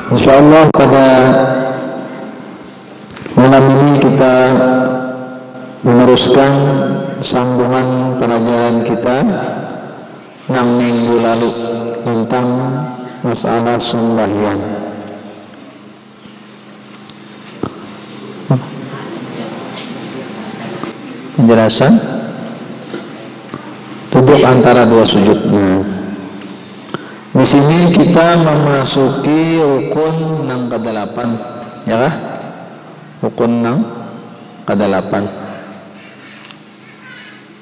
Insyaallah pada malam ini kita meneruskan sambungan pelajaran kita 6 minggu lalu tentang masalah sembahyang. Penjelasan duduk antara dua sujudnya. Di sini kita memasuki rukun yang ke-8, ya kah? Rukun yang ke-8.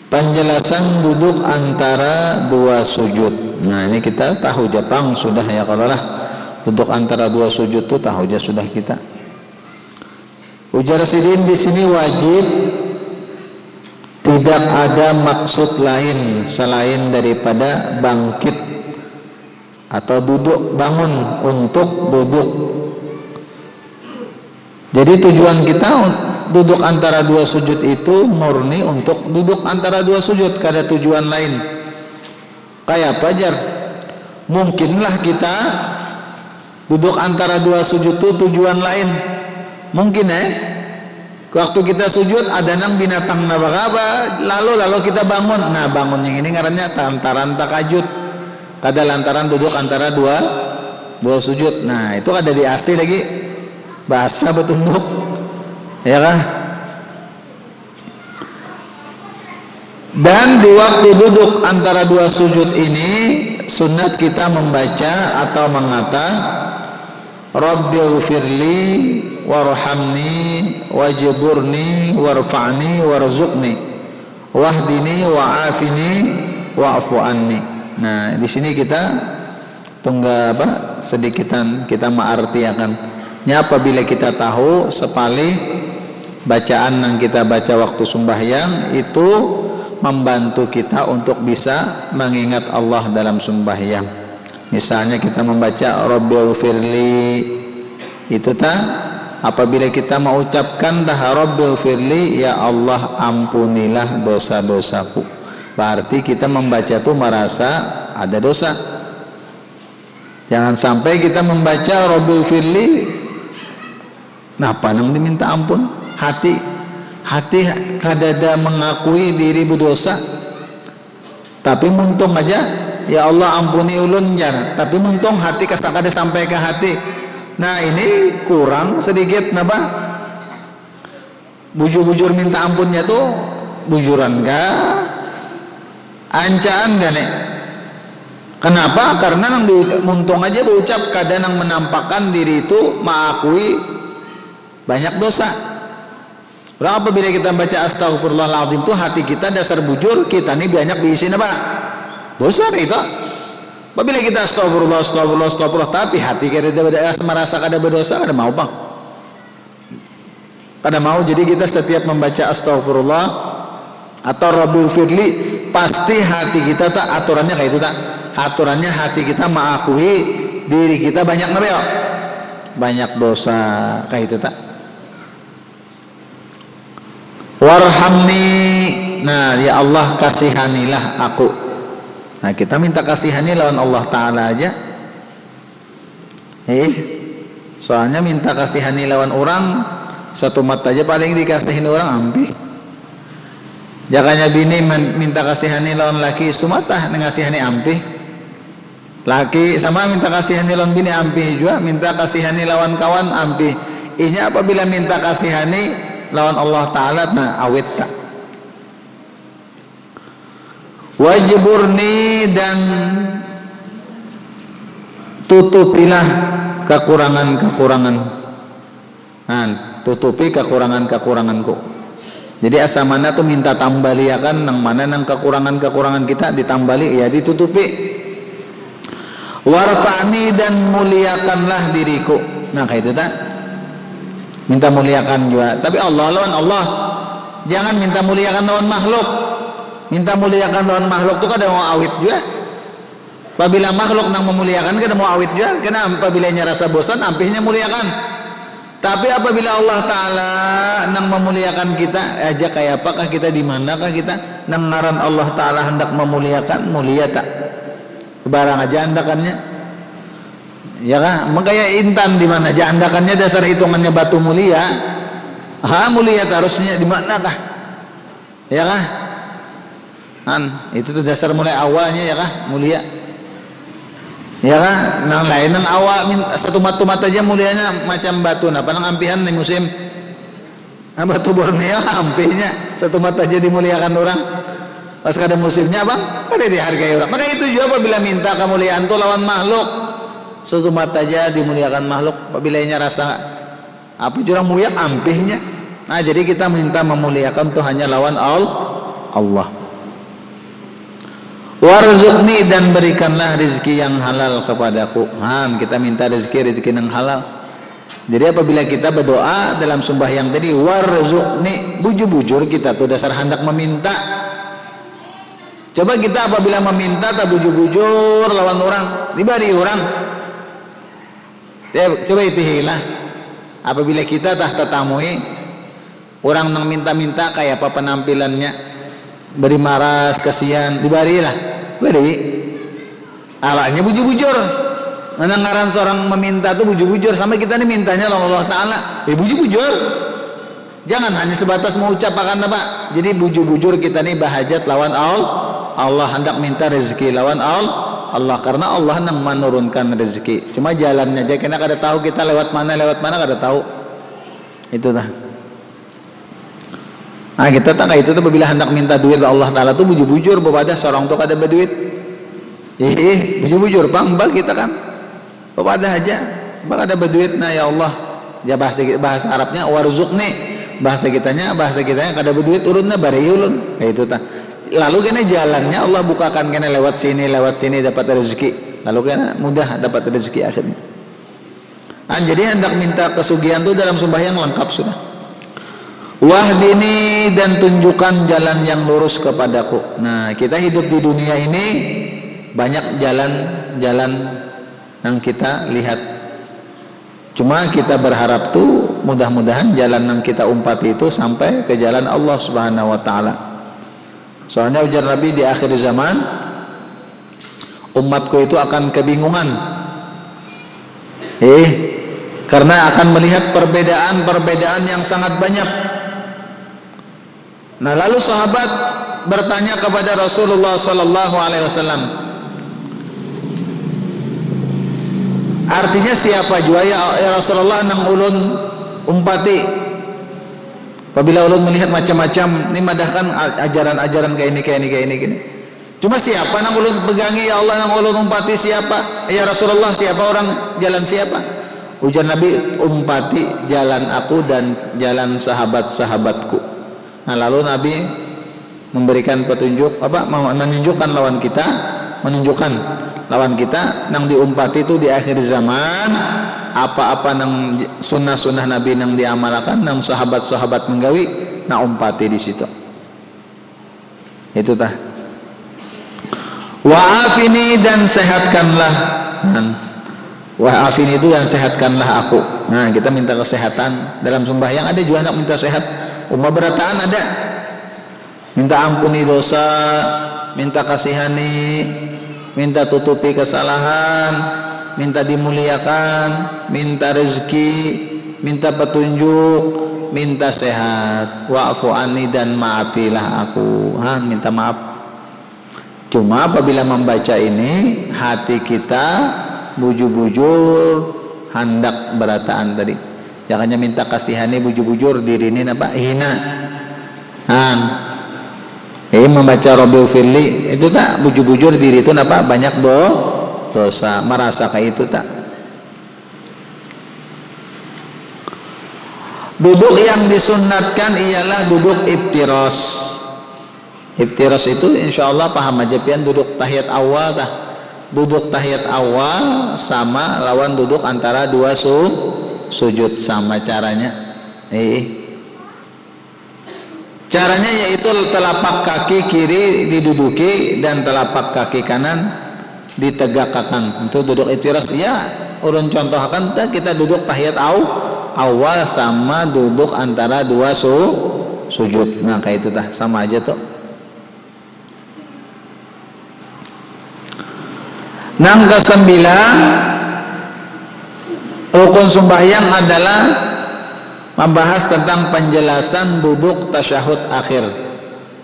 Penjelasan duduk antara dua sujud. Nah, ini kita tahu Jepang sudah ya, kalau lah duduk antara dua sujud itu tahu aja sudah kita. Ujar Sidin di sini wajib, tidak ada maksud lain selain daripada bangkit atau duduk, bangun untuk duduk. Jadi tujuan kita duduk antara dua sujud itu murni untuk duduk antara dua sujud, kada tujuan lain. Kayak pajar, mungkinlah kita duduk antara dua sujud itu tujuan lain. Mungkin waktu kita sujud ada nang binatang nabagaba, lalu kita bangun. Nah, bangun yang ini ngarannya lantaran takajud. Kada lantaran duduk antara dua sujud. Nah, itu ada di asli lagi bahasa betunduk, ya kah? Dan di waktu duduk antara dua sujud ini sunat kita membaca atau mengata Rabbighfirli warhamni wajburni warfa'ni warzuqni wahdini wa'afini wa'fu anni. Nah, di sini kita tunggu sedikitan kita mengartikan. Apabila kita tahu sepali bacaan yang kita baca waktu sembahyang itu membantu kita untuk bisa mengingat Allah dalam sembahyang. Misalnya kita membaca Rabbighfirli, itu apabila kita mengucapkan Rabbighfirli, ya Allah ampunilah dosa-dosaku. Berarti kita membaca itu merasa ada dosa. Jangan sampai kita membaca Rabbighfirli, napa nang diminta ampun? Hati kadada mengakui diri berdosa. Tapi muntung aja, ya Allah ampuni ulun jar. Tapi muntung hati kasakada sampai ke hati. Nah, ini kurang sedikit napa? bujur-bujur minta ampunnya tuh bujuran kah, ancaan gak nek? Kenapa? Karena nang muntung aja berucap kadang nang menampakkan diri itu mengakui banyak dosa. Orang apabila kita baca astagfirullahaladzim itu hati kita dasar bujur, kita nih banyak diisi apa? Dosa itu. Apabila kita astagfirullah, tapi hati kita merasa kada berdosa, kada mau bang. Kada mau, jadi kita setiap membaca astagfirullah atau Rabbil firli, pasti hati kita tak aturannya kayak itu tak. Aturannya hati kita mengakui diri kita banyak ngebel, banyak dosa kayak itu tak. Warhamni, nah ya Allah kasihanilah aku. Nah kita minta kasihani lawan Allah Ta'ala aja. Soalnya minta kasihani lawan orang satu mata aja paling dikasihin orang ampi. Jakanya bini minta kasihani lawan laki sumata ngasihani ampi. Laki sama minta kasihani lawan bini ampi juga, minta kasihani lawan kawan ampi. Inya apabila minta kasihani lawan Allah Ta'ala nah awet tak. Wajburni, dan tutupilah kekurangan-kekurangan. Nah, tutupi kekurangan-kekuranganku. Jadi asamana tuh minta tambaliakan nang mana nang kekurangan-kekurangan kita ditambali ya ditutupi. Warfa'ni, dan muliakanlah diriku. Nah kayak itu tak. Minta muliakan juga. Tapi Allah lawan Allah. Jangan minta muliakan lawan makhluk. Minta muliakan lawan makhluk itu kada mau awit juga. Apabila makhluk nang memuliakan kada mau awit juga. Karena apabila nya rasa bosan ampihnya muliakan. Tapi apabila Allah Ta'ala nang memuliakan kita aja kayak apakah kita di manakah kita nang ngaran Allah Ta'ala hendak memuliakan mulia tak barang aja andakannya ya kan. Makanya intan di mana aja andakannya dasar hitungannya batu mulia. Mulia harusnya di manakah ya kan. Itu tuh dasar mulai awalnya ya kah mulia ya kah. Nang lain nang awal satu mata aja mulianya macam batu nah panang ampihan nih musim batu Borneo ampihnya satu mata aja dimuliakan orang pas kada musimnya bang kada dihargai orang. Maka itu juga apabila minta kemuliaan tuh lawan makhluk satu mata aja dimuliakan makhluk apabila nya rasa apa jurang mulia ampihnya. Nah jadi kita minta memuliakan tuh hanya lawan Allah. Warzuqni, dan berikanlah rezeki yang halal kepadaku. Kita minta rezeki yang halal. Jadi apabila kita berdoa dalam sembahyang tadi warzuqni, bujur-bujur kita tuh dasar hendak meminta. Coba kita apabila meminta tak bujur-bujur lawan orang, diberi orang. Coba itihilah. Apabila kita tak tatamui orang nang minta-minta kayak apa penampilannya, beri maras kasihan dibarilah beri alanya bujur-bujur. Mendengaran seorang meminta tuh bujur-bujur sama kita nih mintanya Allah Ta'ala bujur-bujur, jangan hanya sebatas mengucapkan apa. Jadi bujur-bujur kita nih bahajat lawan Allah hendak minta rezeki lawan Allah karena Allah nang menurunkan rezeki. Cuma jalannya aja kena kada tahu kita lewat mana kada tahu itu dah. Nah kita tak kayak itu tuh bila hendak minta duit Allah Ta'ala tuh bujur-bujur bapak seorang tuh kada berduit bujur-bujur pambal kita kan bapak aja bapak ada berduit nah ya Allah ya bahasa Arabnya warzuqni, bahasa kitanya kada berduit urunnya bari ulun kayak itu tak. Lalu kena jalannya Allah bukakan kena lewat sini dapat rezeki, lalu kena mudah dapat rezeki akhirnya. Nah jadi hendak minta kesugihan tuh dalam sembahyang lengkap sudah. Wahdini, dan tunjukkan jalan yang lurus kepadaku. Nah kita hidup di dunia ini banyak jalan-jalan yang kita lihat. Cuma kita berharap tuh mudah-mudahan jalan yang kita umpati itu sampai ke jalan Allah Subhanahu Wa Taala. Soalnya ujar Nabi di akhir zaman umatku itu akan kebingungan. Karena akan melihat perbedaan-perbedaan yang sangat banyak. Nah lalu sahabat bertanya kepada Rasulullah Sallallahu Alaihi Wasallam, artinya siapa jua ya Rasulullah nang ulun umpati? Apabila ulun melihat macam-macam, ini madahkan ajaran-ajaran kayak ini gini. Cuma siapa nang ulun pegangi ya Allah, nang ulun umpati siapa? Ya Rasulullah, siapa orang jalan siapa? Ujar Nabi, umpati jalan aku dan jalan sahabat-sahabatku. Nah, lalu Nabi memberikan petunjuk menunjukkan lawan kita nang diumpati itu di akhir zaman, apa-apa nang sunnah-sunnah Nabi nang diamalkan, nang sahabat-sahabat menggawi, nah umpati di situ. Itu tah. Wa'afini dan sehatkanlah. Wa'afini itu dan sehatkanlah aku. Nah, kita minta kesehatan dalam sembahyang. Ada juga nak minta sehat. Umpah berataan ada. Minta ampuni dosa, minta kasihani, minta tutupi kesalahan, minta dimuliakan, minta rezeki, minta petunjuk, minta sehat. Wa'fu anni dan maafilah aku. Minta maaf. Cuma apabila membaca ini, hati kita bujur-bujur hendak berataan tadi. Jangannya minta kasihani bujur-bujur diri ini apa hina. Ini membaca Rabbil Firli itu tak bujur-bujur diri itu apa banyak dosa, merasa kayak itu tak. Duduk yang disunnatkan ialah duduk iftiras. Iftiras itu insya Allah paham aja pian duduk tahiyat awal tah. Duduk tahiyat awal sama lawan duduk antara dua sujud sama caranya. Caranya yaitu telapak kaki kiri diduduki dan telapak kaki kanan ditegakkan. Untuk duduk iftiras ya urun contohkan kita duduk tahiyat awal sama duduk antara dua sujud. Nah kayak itu tah sama aja tuh. Nang kesembilan rukun sembahyang adalah membahas tentang penjelasan duduk tasyahud akhir.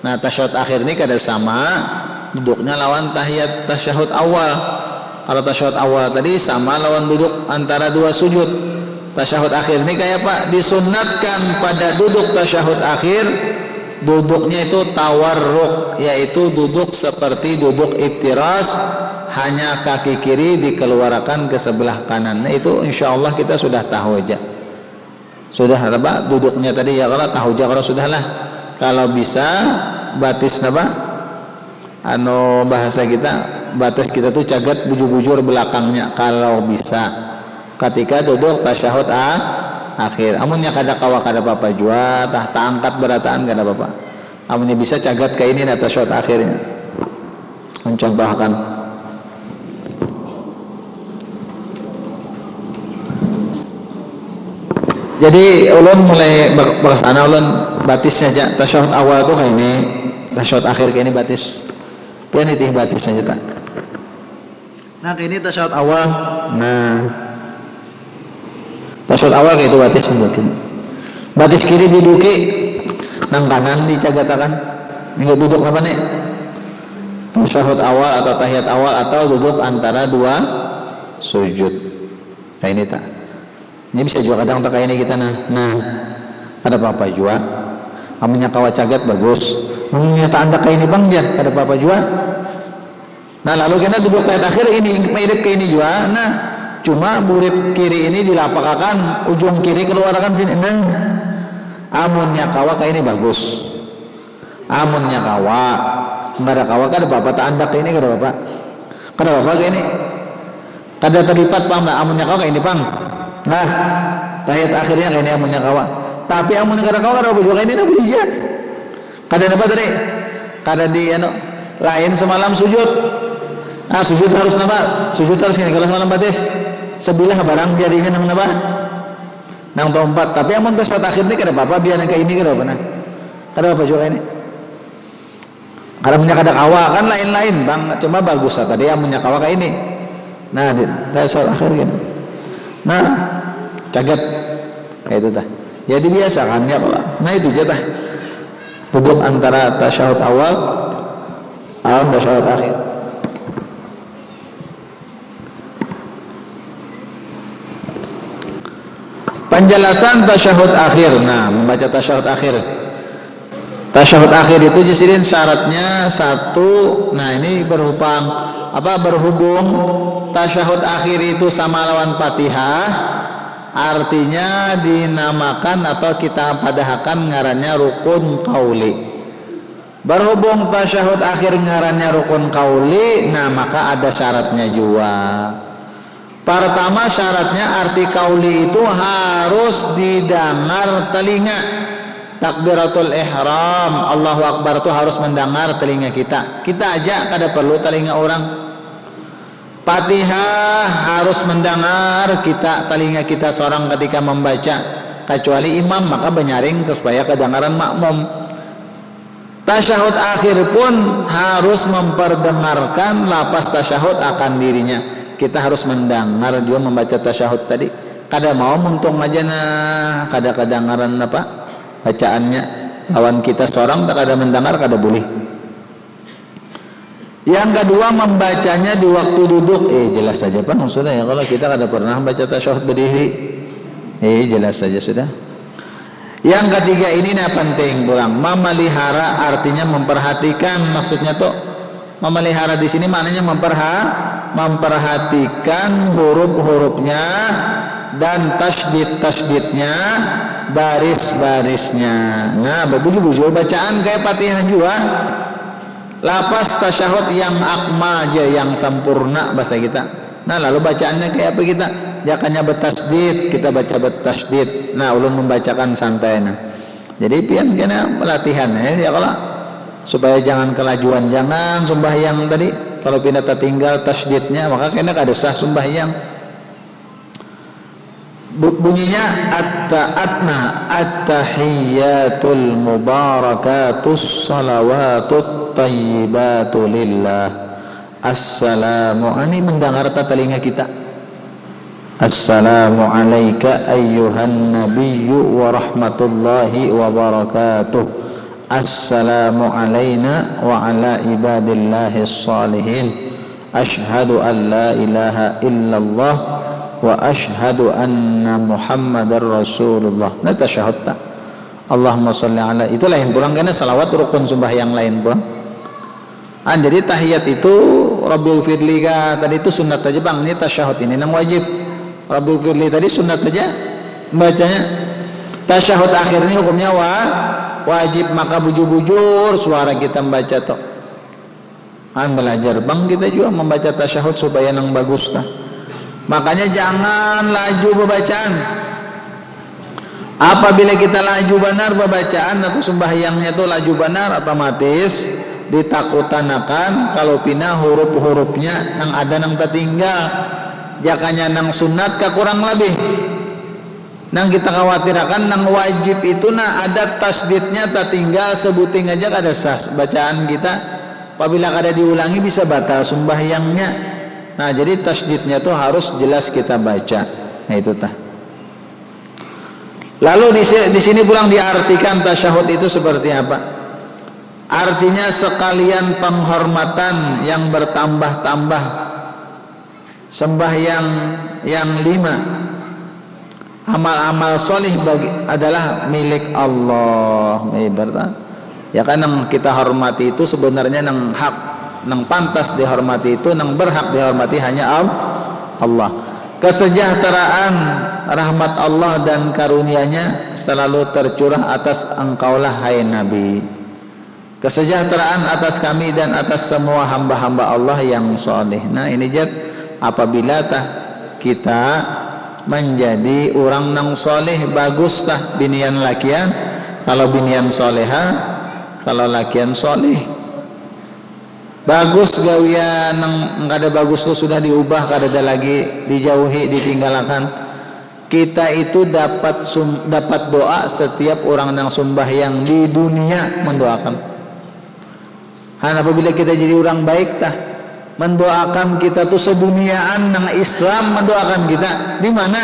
Nah tasyahud akhir ini kada sama duduknya lawan tahiyat tasyahud awal. Kalau tasyahud awal tadi sama lawan duduk antara dua sujud. Tasyahud akhir ini kayak apa? Disunnatkan pada duduk tasyahud akhir duduknya itu tawarruk, yaitu duduk seperti duduk iftiras, hanya kaki kiri dikeluarkan ke sebelah kanan. Nah itu insya Allah kita sudah tahu aja. Sudah apa duduknya tadi ya kalau tahu aja kalau sudahlah. Kalau bisa batis apa? Bahasa kita batas kita tuh cagat bujur-bujur belakangnya kalau bisa. Ketika duduk tasyahud akhir. Amunnya kada kawa kada apa-apa jua, tak angkat berataan kada apa-apa. Amunnya bisa cagat ke ini tasyahud akhirnya. Mencontohkan. Jadi ulun mulai bahasana ulun batisnya aja tasyahud awal tuh kayak ini, tasyahud akhir kayak ini batis. Pian itu batisnya aja tak. Nah kayak ini tasyahud awal. Nah tasyahud awal kayak itu batis mungkin. Batis kiri diduki, nang kanan dicagatakan. Nggak duduk apa nih? Tasyahud awal atau tahiyat awal atau duduk antara dua sujud. Kayak ini tak. Ini bisa juga kadang tak kayak ini kita nah ada apa-apa juga. Amunya kawa cagat bagus. Amunya tak anda kayak ini bang dia ada apa-apa juga. Nah lalu kita duduk tahiyat akhir ini mirip kayak ini juga. Nah cuma burit kiri ini dilapakakan ujung kiri keluarkan sini. Nah amunnya kawa kayak ini bagus. Amunnya kawa nggak ada kawa kada apa-apa tak anda kayak ini kada apa-apa. Kada apa-apa kayak ini. Kada terlipat pang tak amunnya kawa kayak ini pang. Nah, tahiyat akhirnya kayak ini amunnya kawa. Tapi amunnya kada kawa kada berdua kayak ini boleh aja. Kada apa tadi? Kada di lain semalam sujud. Sujud harus napa? Sujud harus ini kalau semalam batis. Sebilah barang jadinya nang napa? Nang tompat. Tapi amun tasyahud akhir ini kada apa-apa biar kayak ini kada apa nah. Kada apa juga ini. Kada punya kada kawa kan lain-lain bang. Cuma bagus lah tadi amunnya kawa kayak ini. Nah, tasyahud akhir gitu. Nah, cagat kayak itu dah. Jadi biasa kan ya kalau. Nah itu aja dah. Duduk antara tasyahud awal dan tasyahud akhir. Penjelasan tasyahud akhir. Nah, membaca tasyahud akhir. Tasyahud akhir itu jisirin syaratnya satu. Nah, ini berhubung tasyahud akhir itu sama lawan Fatihah, artinya dinamakan atau kita padahkan ngarannya rukun qauli. Berhubung tasyahud akhir ngarannya rukun qauli, nah maka ada syaratnya juga. Pertama syaratnya arti qauli itu harus didengar telinga. Takbiratul ihram, Allahu Akbar itu harus mendengar telinga kita. Kita aja kada perlu telinga orang. Fatihah harus mendengar kita, telinga kita seorang ketika membaca. Kecuali imam maka menyaring supaya kedengaran makmum. Tasyahud akhir pun harus memperdengarkan lapas tasyahud akan dirinya. Kita harus mendengar juga membaca tasyahud tadi. Kada mau muntung aja nah, kada kedengaran apa bacaannya. Lawan kita seorang tak ada mendengar kada boleh. Yang kedua membacanya di waktu duduk. Jelas saja Pak sudah ya, kalau kita kada pernah baca tasyahud berdiri. Jelas saja sudah. Yang ketiga ini penting pulang, memelihara artinya memperhatikan. Maksudnya tuh memelihara di sini maknanya memperhatikan huruf-hurufnya dan tasydid-tasydidnya, baris-barisnya. Nah, begitu bacaan kayak Fatihah juga. Lapas tasyahud yang akma aja, yang sempurna bahasa kita. Nah, lalu bacaannya kayak apa kita? Jakanya bertasydid, kita baca bertasydid. Nah, ulun membacakan santai nah. Jadi pian kena pelatihan ya kalau supaya jangan kelajuan, jangan sembahyang tadi kalau pindah tertinggal tasydidnya maka kena kada sah sembahyang. Bunyinya at-tahiyyatul mubarakatus salawatut thayyibatu lillah. Assalamu ini mendengar telinga kita. Assalamu alayka ayyuhan nabiyyu wa rahmatullahi wa barakatuh. Assalamu alayna wa ala ibadillahis salihin. Ashhadu an la ilaha illallah wa ashhadu anna muhammadar rasulullah. Nah tasyahud tak Allahumma salli ala, itulah yang pulang karena salawat rukun sembahyang lain pulang. Jadi tahiyat itu Rabbil firli tadi itu sunat aja bang, ini tasyahud ini yang wajib. Rabbil firli tadi sunat aja bacanya. Tasyahud akhir ini hukumnya wajib, maka bujur-bujur suara kita membaca toh. Belajar bang kita juga membaca tasyahud supaya nang bagus tah. Makanya jangan laju pembacaan. Apabila kita laju benar pembacaan atau sembahyangnya itu laju benar, otomatis ditakutanakan kalau pindah huruf-hurufnya nang ada nang tertinggal. Jakanya nang sunat ke kurang lebih. Nang kita khawatirkan nang wajib itu nah ada tasdidnya tertinggal sebuting aja kada sah bacaan kita. Apabila kada diulangi bisa batal sembahyangnya. Nah, jadi tasdidnya tuh harus jelas kita baca. Nah, itu tah. Lalu di sini pulang diartikan tasyahud itu seperti apa? Artinya sekalian penghormatan yang bertambah-tambah. Sembahyang yang 5. Amal-amal solih adalah milik Allah. Ya kan yang kita hormati itu sebenarnya yang hak, yang pantas dihormati itu, yang berhak dihormati hanya Allah. Kesejahteraan rahmat Allah dan karunia-Nya selalu tercurah atas engkaulah hai Nabi. Kesejahteraan atas kami dan atas semua hamba-hamba Allah yang soleh. Nah ini jad apabila kita menjadi orang nang soleh bagus tah binian lakian. Kalau binian soleha, kalau lakian soleh bagus gawian nang kada bagus tuh sudah diubah, kada ada lagi, dijauhi, ditinggalkan. Kita itu dapat doa setiap orang nang sembahyang di dunia mendoakan. Apabila kita jadi orang baik tah mendoakan kita tuh seduniaan nang Islam mendoakan kita di mana?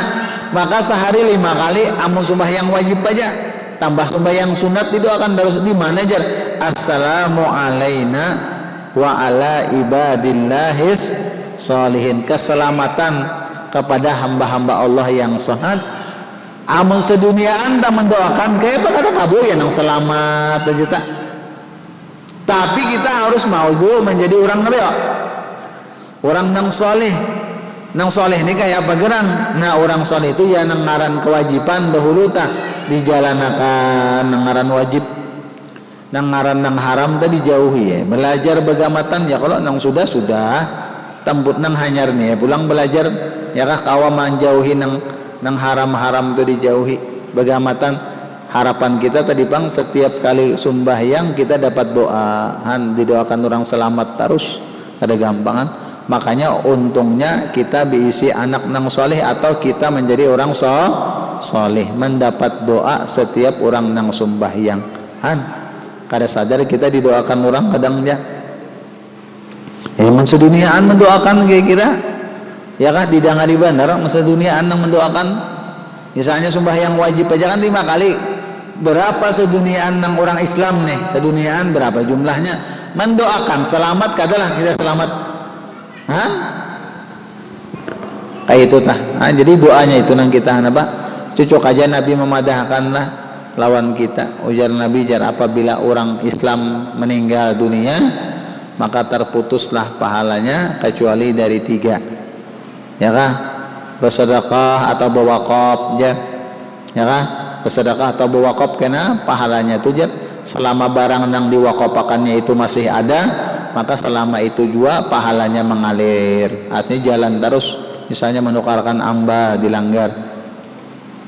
Maka sehari 5 kali amun sembahyang wajib aja tambah sembahyang sunat didoakan terus di mana aja. Assalamu alaina wa ala ibadillahis sholihin. Keselamatan kepada hamba-hamba Allah yang sholat. Amun seduniaan tak mendoakan kayak apa kata kabur ya nang selamat aja tak. Tapi kita harus mau dulu menjadi orang ria, orang nang soleh. Nang soleh ini kayak apa gerang? Nah orang soleh itu ya nang ngaran kewajiban dahulu tak dijalanakan, nang ngaran wajib, nang ngaran nang haram tadi dijauhi ya. Belajar begamatan ya kalau nang sudah tembut nang hanyar nih ya. Pulang belajar ya kah kawa menjauhi nang haram-haram itu dijauhi. Begamatan harapan kita tadi bang setiap kali sembahyang kita dapat doa, didoakan orang selamat terus ada gampangan. Makanya untungnya kita diisi anak nang soleh atau kita menjadi orang soleh mendapat doa setiap orang nang sembahyang. Kada sadar kita didoakan orang kadangnya. Emang seduniaan mendoakan kayak kita. Ya kan didengar di bandar masa duniaan nang mendoakan. Misalnya sembahyang wajib aja kan 5 kali. Berapa seduniaan nang orang Islam nih? Seduniaan berapa jumlahnya? Mendoakan selamat kadalah kita selamat. Kayak itu tah. Jadi doanya itu nang kita apa? Cocok aja Nabi memadahkanlah lawan kita. Ujar Nabi jar apabila orang Islam meninggal dunia maka terputuslah pahalanya kecuali dari 3. Ya kah? Bersedekah atau berwakaf jar. Ya kah? Bersedekah atau berwakaf kena pahalanya itu jar. Selama barang yang diwakafakannya itu masih ada, maka selama itu juga pahalanya mengalir. Artinya jalan terus. Misalnya menukarkan amba dilanggar,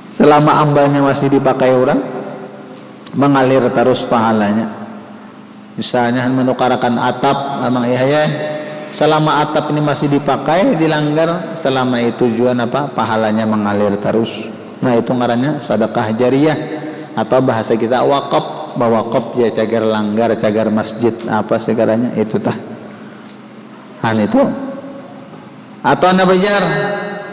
selama ambanya masih dipakai orang, mengalir terus pahalanya. Misalnya menukarkan atap, memang iya selama atap ini masih dipakai dilanggar, selama itu juga apa pahalanya mengalir terus. Nah itu ngarannya sedekah jariyah atau bahasa kita wakaf. Bawakop ya cagar langgar, cagar masjid apa segaranya itu tah. Itu. Atau nabajar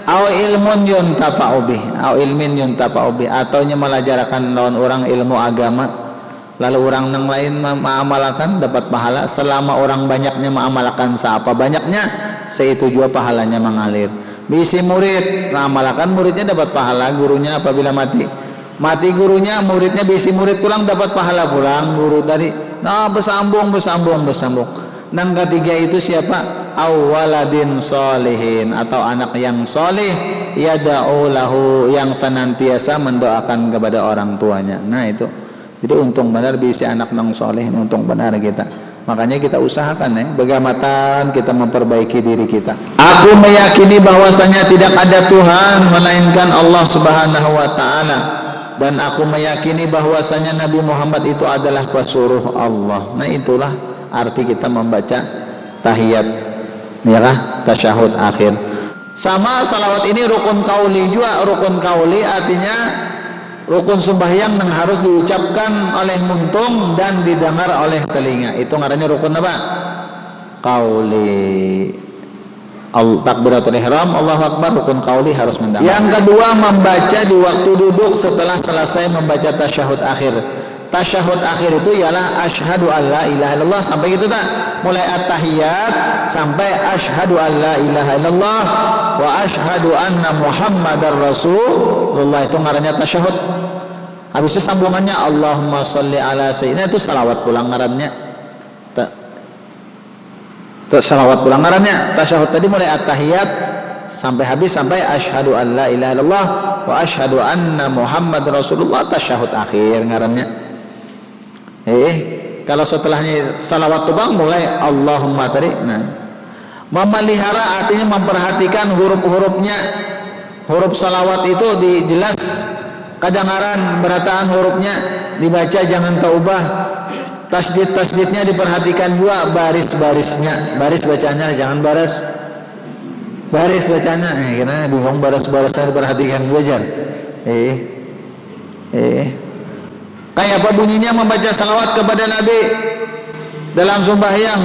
au ilmun yuntafa'u bih, au ilmin yuntafa'u bih, atau nya melajarakan lawan orang ilmu agama. Lalu orang yang lain mengamalkan dapat pahala selama orang banyaknya mengamalkan seapa banyaknya, seitu juga pahalanya mengalir. Bisi murid mengamalkan muridnya dapat pahala, gurunya apabila mati gurunya, muridnya bisi murid pulang dapat pahala pulang guru tadi. Nah bersambung. Nang ketiga itu siapa? Awaladin solihin atau anak yang soleh yada'u lahu yang senantiasa mendoakan kepada orang tuanya. Nah itu. Jadi untung benar bisi anak nang soleh, untung benar kita. Makanya kita usahakan begamatan kita memperbaiki diri kita. Aku meyakini bahwasanya tidak ada Tuhan melainkan Allah Subhanahu wa taala. Dan aku meyakini bahwasanya Nabi Muhammad itu adalah pesuruh Allah. Nah itulah arti kita membaca tahiyat, ya kah? Tasyahud akhir. Sama salawat ini rukun kauli juga. Rukun kauli artinya rukun sembahyang yang harus diucapkan oleh muntung dan didengar oleh telinga. Itu ngarannya rukun apa? Kauli. Takbiratul ihram, Allahu akbar, rukun qauli harus mendengar. Yang kedua membaca di waktu duduk setelah selesai membaca tasyahud akhir. Tasyahud akhir itu ialah asyhadu alla ilaha illallah sampai gitu tak? Mulai at-tahiyat sampai asyhadu alla ilaha illallah wa asyhadu anna muhammadar rasulullah, itu ngarannya tasyahud. Habis itu sambungannya Allahumma sholli ala sayyidina, itu salawat pulang ngarannya. Salawat pulang ngarannya tasyahud tadi mulai at-tahiyat sampai habis sampai asyhadu alla ilaha illallah wa asyhadu anna muhammad rasulullah, tasyahud akhir ngarannya. Kalau setelahnya salawat tuh bang mulai Allahumma tadi. Nah memelihara artinya memperhatikan huruf-hurufnya. Huruf salawat itu dijelas kadangaran berataan hurufnya dibaca jangan taubah. Tasdid-tasdidnya diperhatikan juga, baris-barisnya, baris bacanya jangan baris bacanya. Karena bingung baris-barisnya diperhatikan juga jar. Kayak apa bunyinya membaca salawat kepada Nabi dalam sembahyang?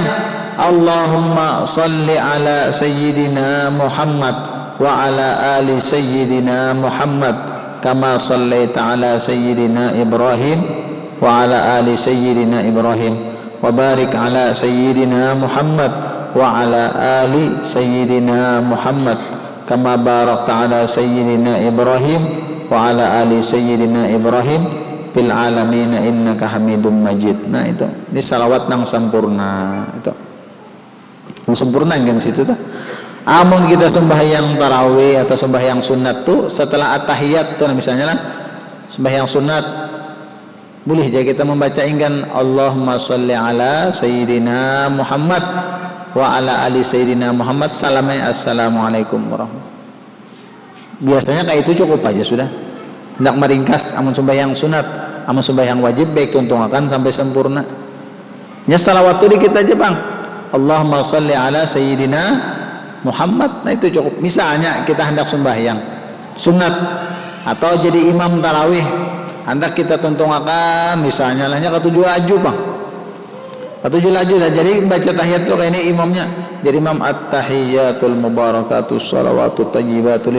Allahumma salli ala sayyidina Muhammad wa ala ali sayyidina Muhammad kama sallaita ala sayyidina Ibrahim wa ala ali sayyidina Ibrahim wa barik ala sayyidina Muhammad wa ala ali sayyidina Muhammad kama barakta ala sayyidina Ibrahim wa ala ali sayyidina Ibrahim fil alamin innaka Hamidum Majid. Nah itu, ini salawat nang sampurna itu. Nang sempurna kan situ tah. Amun kita sembahyang tarawih atau sembahyang sunat tuh setelah at-tahiyat tuh misalnya lah sembahyang sunat boleh aja kita membaca ingkan Allahumma sholli ala sayyidina Muhammad wa ala ali sayyidina Muhammad salamai assalamualaikum warahmatullahi. Biasanya kayak itu cukup aja sudah. Hendak meringkas amun sembahyang sunat, amun sembahyang wajib baik tuntungakan sampai sempurna. Nya salawat tu dikit aja bang. Allahumma sholli ala sayyidina Muhammad. Nah itu cukup. Misalnya kita hendak sembahyang sunat atau jadi imam tarawih, hendak kita tuntungakan misalnya lahnya ketujuh laju bang, ketujuh laju lah. Jadi baca tahiyat tuh kayak ini imamnya jadi imam at-tahiyatul mubarakatus salawatut thayyibatu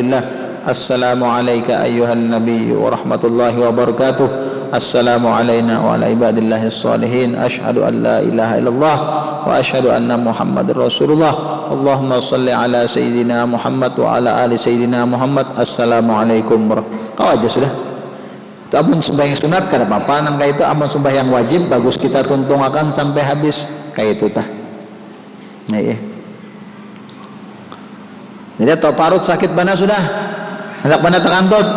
assalamu alayka ayyuhan nabiyyu wa rahmatullahi wa barakatuh, assalamu alayna wa ala ibadillahis salihin, asyhadu an la ilaha illallah wa asyhadu anna muhammadar rasulullah, Allahumma salli ala sayyidina Muhammad wa ala ali sayyidina Muhammad, assalamualaikum warahmatullahi. Kau aja sudah. Itu amun sembahyang sunat kada apa-apa, nang kayak itu amun sembahyang wajib bagus kita tuntungakan sampai habis kayak itu tah. Nah, iya. Jadi atau parut sakit bana sudah, hendak bana terkantut.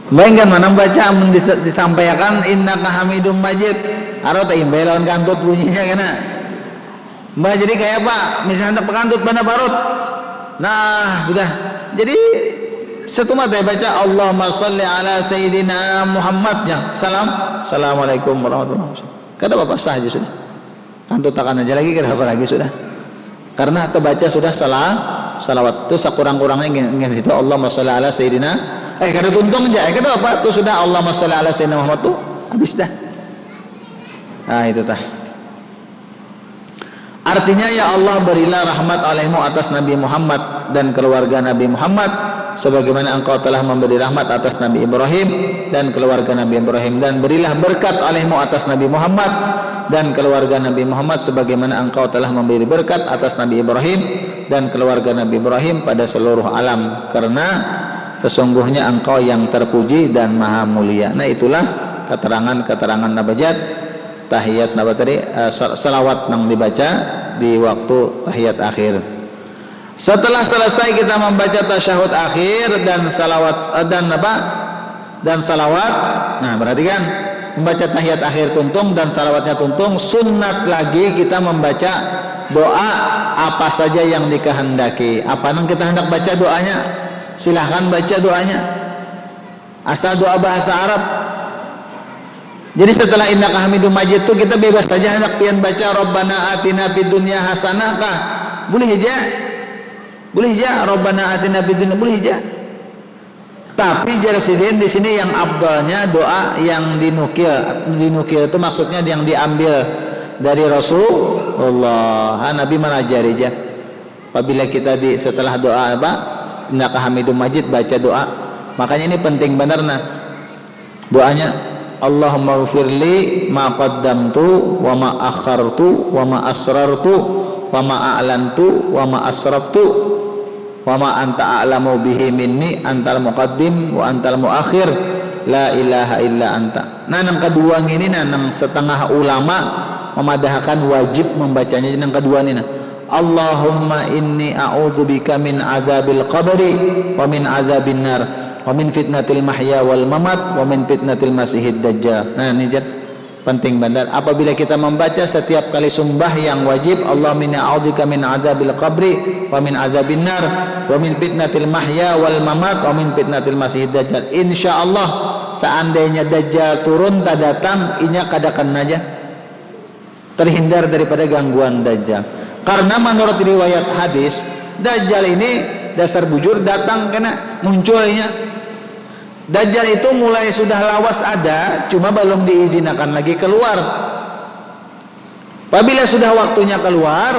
Bayangkan mana baca amun disampaikan innaka Hamidum Majid, aro teh imbe lawan kantut bunyinya kena. Mbak jadi kayak apa? Misalnya hendak terkantut bana parut. Nah, sudah. Jadi setumah teh baca Allahumma sholli ala sayyidina Muhammad ya. Assalamualaikum warahmatullahi wabarakatuh. Kada apa sah aja sudah. Kantut takan aja lagi kada apa lagi sudah. Karena terbaca sudah salawat itu sekurang-kurangnya ngin situ Allahumma sholli ala sayyidina kada tuntung aja kada apa itu sudah Allahumma sholli ala sayyidina Muhammad tuh habis dah. Nah itu tah. Artinya ya Allah berilah rahmat olehmu atas Nabi Muhammad dan keluarga Nabi Muhammad sebagaimana engkau telah memberi rahmat atas Nabi Ibrahim dan keluarga Nabi Ibrahim, dan berilah berkat olehmu atas Nabi Muhammad dan keluarga Nabi Muhammad sebagaimana engkau telah memberi berkat atas Nabi Ibrahim dan keluarga Nabi Ibrahim pada seluruh alam, karena sesungguhnya engkau yang terpuji dan maha mulia. Nah itulah keterangan-keterangan nabajat tahiyat napa tadi salawat yang dibaca di waktu tahiyat akhir. Setelah selesai kita membaca tasyahud akhir dan salawat dan salawat, nah berarti kan membaca tahiyat akhir tuntung dan salawatnya tuntung, sunnat lagi kita membaca doa apa saja yang dikehendaki. Apa yang kita hendak baca doanya, silahkan baca doanya asal doa bahasa Arab. Jadi setelah innaka Hamidum Majid itu kita bebas saja hendak pian baca Rabbana atina fid dunya hasanah kah? Boleh aja. Boleh aja Rabbana atina fid dunya, boleh aja. Tapi jelaskan di sini yang afdalnya doa yang dinukil itu maksudnya yang diambil dari Rasulullah. Nabi menajari aja. Apabila kita setelah doa apa? Innaka Hamidum Majid baca doa. Makanya ini penting benar doanya. Allahumma ghfirli ma qaddamtu wa ma akhartu wa ma asrartu wa ma a'lantu wa ma asraftu wa ma anta a'lamu bihi minni antal muqaddim wa antal muakhir la ilaha illa anta. Nah yang kedua ini nang setengah ulama memadahkan wajib membacanya yang kedua ini Allahumma inni a'udzubika min adzabil qabri wa min adzabin nar wa min fitnatil mahya wal mamat wa min fitnatil masihid dajjal. Nah ini penting benar. Apabila kita membaca setiap kali sumbah yang wajib Allahumma inni a'udzubika min adzabil qabri wa min adzabin nar wa min fitnatil mahya wal mamat wa min fitnatil masihid dajjal, insyaallah seandainya dajjal turun tak datang inya kadakan aja terhindar daripada gangguan dajjal. Karena menurut riwayat hadis dajjal ini dasar bujur datang kena munculnya. Dajjal itu mulai sudah lawas ada, cuma belum diizinkan lagi keluar. Apabila sudah waktunya keluar,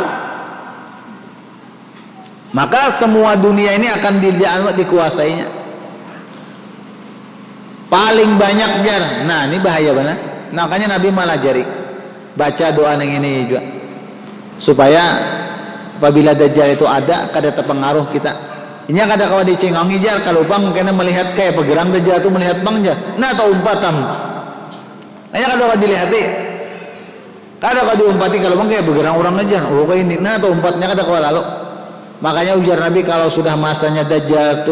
maka semua dunia ini akan dikuasainya. Paling banyak jar. Nah ini bahaya banget. Makanya Nabi malah jari baca doa yang ini juga, supaya apabila Dajjal itu ada kada terpengaruh kita. Inya kada kawa dicengongi jar kalau bang kena melihat kayak pegerang Dajjal tu melihat bang jar. Nah atau umpatan. Inya kada kawa dilihati. Kada kawa diumpati kalau bang kayak pegerang orang aja. Oh kayak ini. Nah atau umpatnya kada kawa lalu. Makanya ujar Nabi kalau sudah masanya Dajjal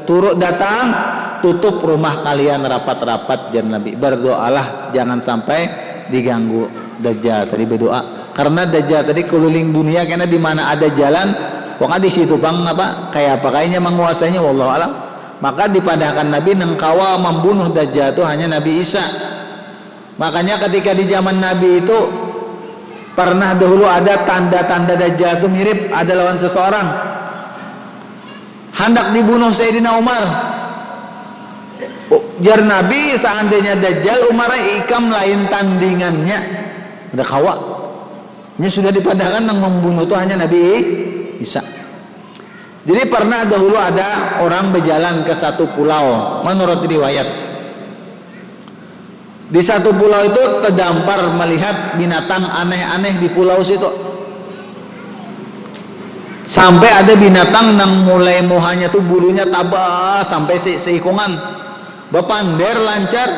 turut datang, tutup rumah kalian rapat-rapat jar Nabi. Berdoalah jangan sampai diganggu Dajjal. Tadi berdoa. Karena Dajjal tadi keliling dunia karena di mana ada jalan pokoknya di situ bang apa kayak apa kayaknya menguasainya wallahu alam. Maka dipadahkan Nabi nengkawa membunuh Dajjal itu hanya Nabi Isa. Makanya ketika di zaman Nabi itu pernah dahulu ada tanda-tanda Dajjal itu mirip ada lawan seseorang hendak dibunuh Sayyidina Umar. Jar Nabi seandainya Dajjal Umar ikam lain tandingannya ada kawa. Ini sudah dipadahkan yang membunuh itu hanya Nabi Isa. Jadi pernah dahulu ada orang berjalan ke satu pulau menurut riwayat. Di satu pulau itu terdampar melihat binatang aneh-aneh di pulau situ. Sampai ada binatang yang mulai muhanya tuh bulunya tabah sampai seikungan. Bepander lancar.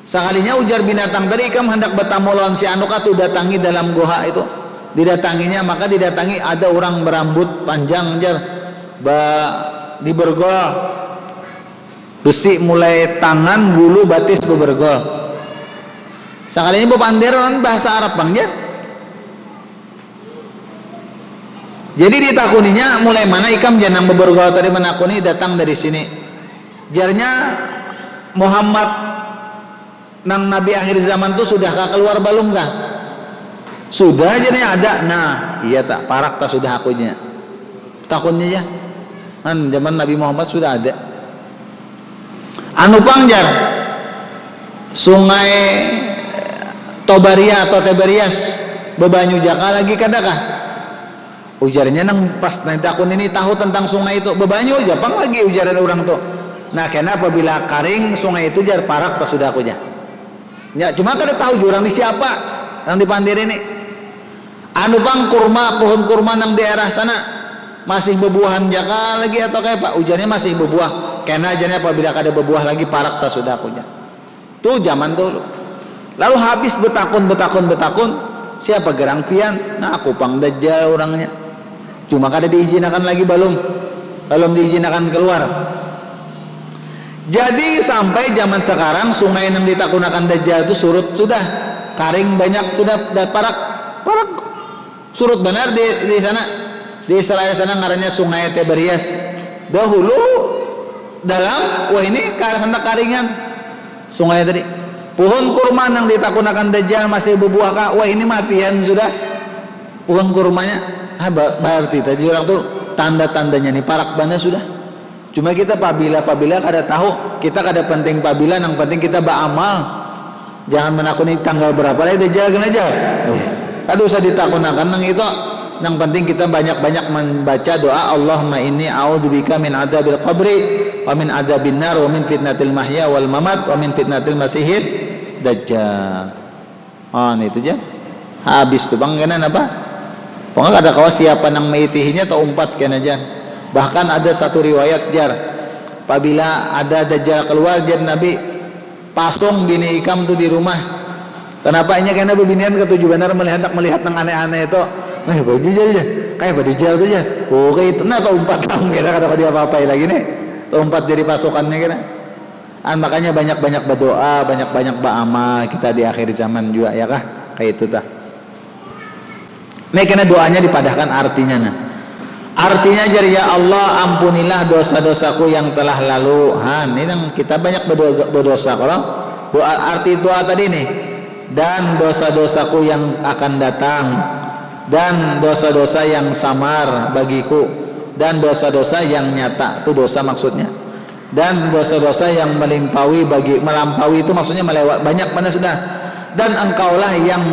Sekalinya ujar binatang tadi ikam hendak bertamu lawan si anu katu datangi dalam goa itu. Didatanginya maka didatangi ada orang berambut panjang jar di bergol besi mulai tangan bulu batis bebergol. Sekalinya bepanderan bahasa Arab bang jar. Jadi ditakuninya mulai mana ikam janang bebergol tadi menakuni datang dari sini. Jarnya Muhammad nang Nabi akhir zaman tuh sudah keluar balung kah? Sudah aja nih ada. Nah iya tak parak tak sudah akunya takutnya ya kan zaman Nabi Muhammad sudah ada anu pangjar sungai Tobaria atau Tiberias bebanyu jaka lagi kadakah ujarnya nang pas nanti akun ini tahu tentang sungai itu bebanyu Jepang lagi ujaran orang tuh. Nah karena apabila karing sungai itu jar parak tak sudah akunya ya cuma kada tahu jurang ini siapa yang dipandir ini. Anu bang kurma pohon kurma nang daerah sana masih bebuahan jaka lagi atau kayak pak ujarnya masih bebuah karena ajarnya apabila ada bebuah lagi parak tak sudah akunya tuh zaman dulu. Lalu habis betakun siapa gerang pian nah aku pang Dajjal orangnya cuma kada diizinkan lagi belum diizinkan keluar. Jadi sampai zaman sekarang sungai yang ditakunakan Dajjal itu surut sudah karing banyak sudah parak surut benar di sana di Israel sana ngarannya sungai Tiberias. Dahulu dalam wah ini hendak karingan sungai tadi pohon kurma yang ditakunakan Dajjal masih berbuah kah wah ini matian sudah pohon kurmanya berarti tadi orang tuh tanda-tandanya nih parak bana sudah. Cuma kita pabila kada tahu kita kada penting pabila yang penting kita beramal jangan menakuni tanggal berapa lah Dajjal kena aja. Kada usah ditakunakan nang itu. Yang penting kita banyak-banyak membaca doa Allahumma inni a'udzubika min adzabil qabri wa min adzabin nar wa min fitnatil mahya wal mamat wa min fitnatil masihid dajjal. Ini itu aja. Habis tuh bang kena apa? Pokoknya kada kawa siapa nang maitihinya atau umpat kena aja. Bahkan ada satu riwayat jar apabila ada Dajjal keluar jar Nabi pasung bini ikam tuh di rumah. Kenapa ini karena bebinian ketujuh benar melihat yang aneh-aneh itu. Nah, baju aja. Kayak baju jauh tuh ya. Oh, kayak itu nah atau umpat kamu kira kata dia apa-apain lagi nih. Atau umpat jadi pasukannya kira. Makanya banyak-banyak berdoa, banyak-banyak beramal kita di akhir zaman juga ya kah? Kayak itu tah. Nah, karena doanya dipadahkan artinya nah. Artinya jadi ya Allah ampunilah dosa-dosaku yang telah lalu. Ini yang kita banyak berdosa kalau doa arti doa tadi nih. Dan dosa-dosaku yang akan datang dan dosa-dosa yang samar bagiku dan dosa-dosa yang nyata itu dosa maksudnya dan dosa-dosa yang melampaui itu maksudnya melewat banyak mana sudah dan engkaulah yang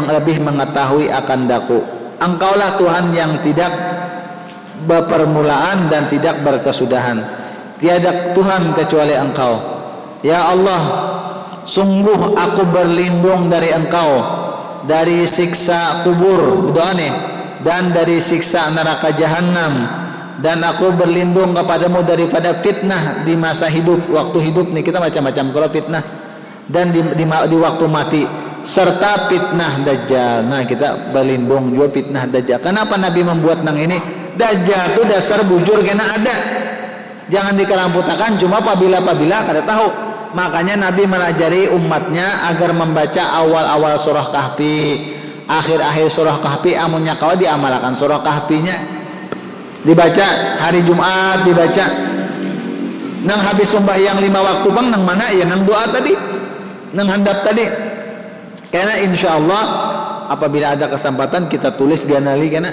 lebih mengetahui akan daku engkaulah Tuhan yang tidak berpermulaan dan tidak berkesudahan tiada Tuhan kecuali engkau ya Allah sungguh aku berlindung dari engkau dari siksa kubur doa nih dan dari siksa neraka jahanam, dan aku berlindung kepadamu daripada fitnah di masa hidup, waktu hidup nih kita macam-macam kalau fitnah, dan di waktu mati, serta fitnah dajjal. Nah kita berlindung juga fitnah dajjal. Kenapa Nabi membuat nang ini? Dajjal itu dasar bujur kena ada, jangan dikeramputakan cuma apabila kada tahu. Makanya Nabi melajari umatnya agar membaca awal-awal surah Kahfi, akhir-akhir surah Kahfi, amunnya kawa diamalkan surah Kahfinya, dibaca hari Jumat, dibaca nang habis sembahyang 5 waktu bang, nang mana ya, nang doa tadi, nang handap tadi. Karena insya Allah apabila ada kesempatan kita tulis ganali karena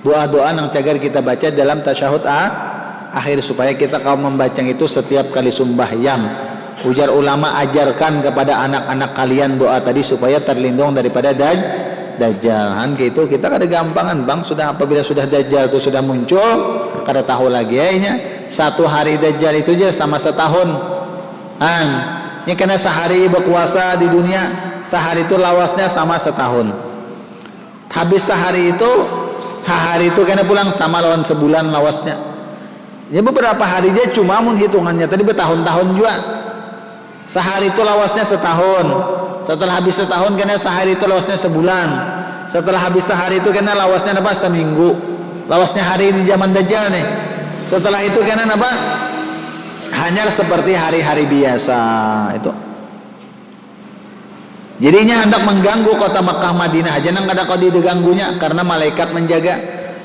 doa-doa nang cagar kita baca dalam tasyahud akhir, supaya kita kaum membaca itu setiap kali sembahyang. Ujar ulama, ajarkan kepada anak-anak kalian doa tadi supaya terlindung daripada dajjal. Gitu kita kada gampangan bang, sudah apabila sudah dajjal itu sudah muncul, kada tahu lagi ya, satu hari dajjal itu aja sama setahun. Ini kena sehari berpuasa di dunia, sehari itu lawasnya sama setahun. Habis sehari itu kena pulang sama lawan sebulan lawasnya. Ya beberapa hari aja cuma hitungannya tadi bertahun-tahun juga. Sehari itu lawasnya setahun. Setelah habis setahun kena sehari itu lawasnya sebulan. Setelah habis sehari itu kena lawasnya apa? Seminggu. Lawasnya hari ini zaman dajjal nih. Setelah itu kena apa? Hanya seperti hari-hari biasa itu. Jadinya hendak mengganggu kota Makkah Madinah aja nang kada kau diganggunya karena malaikat menjaga.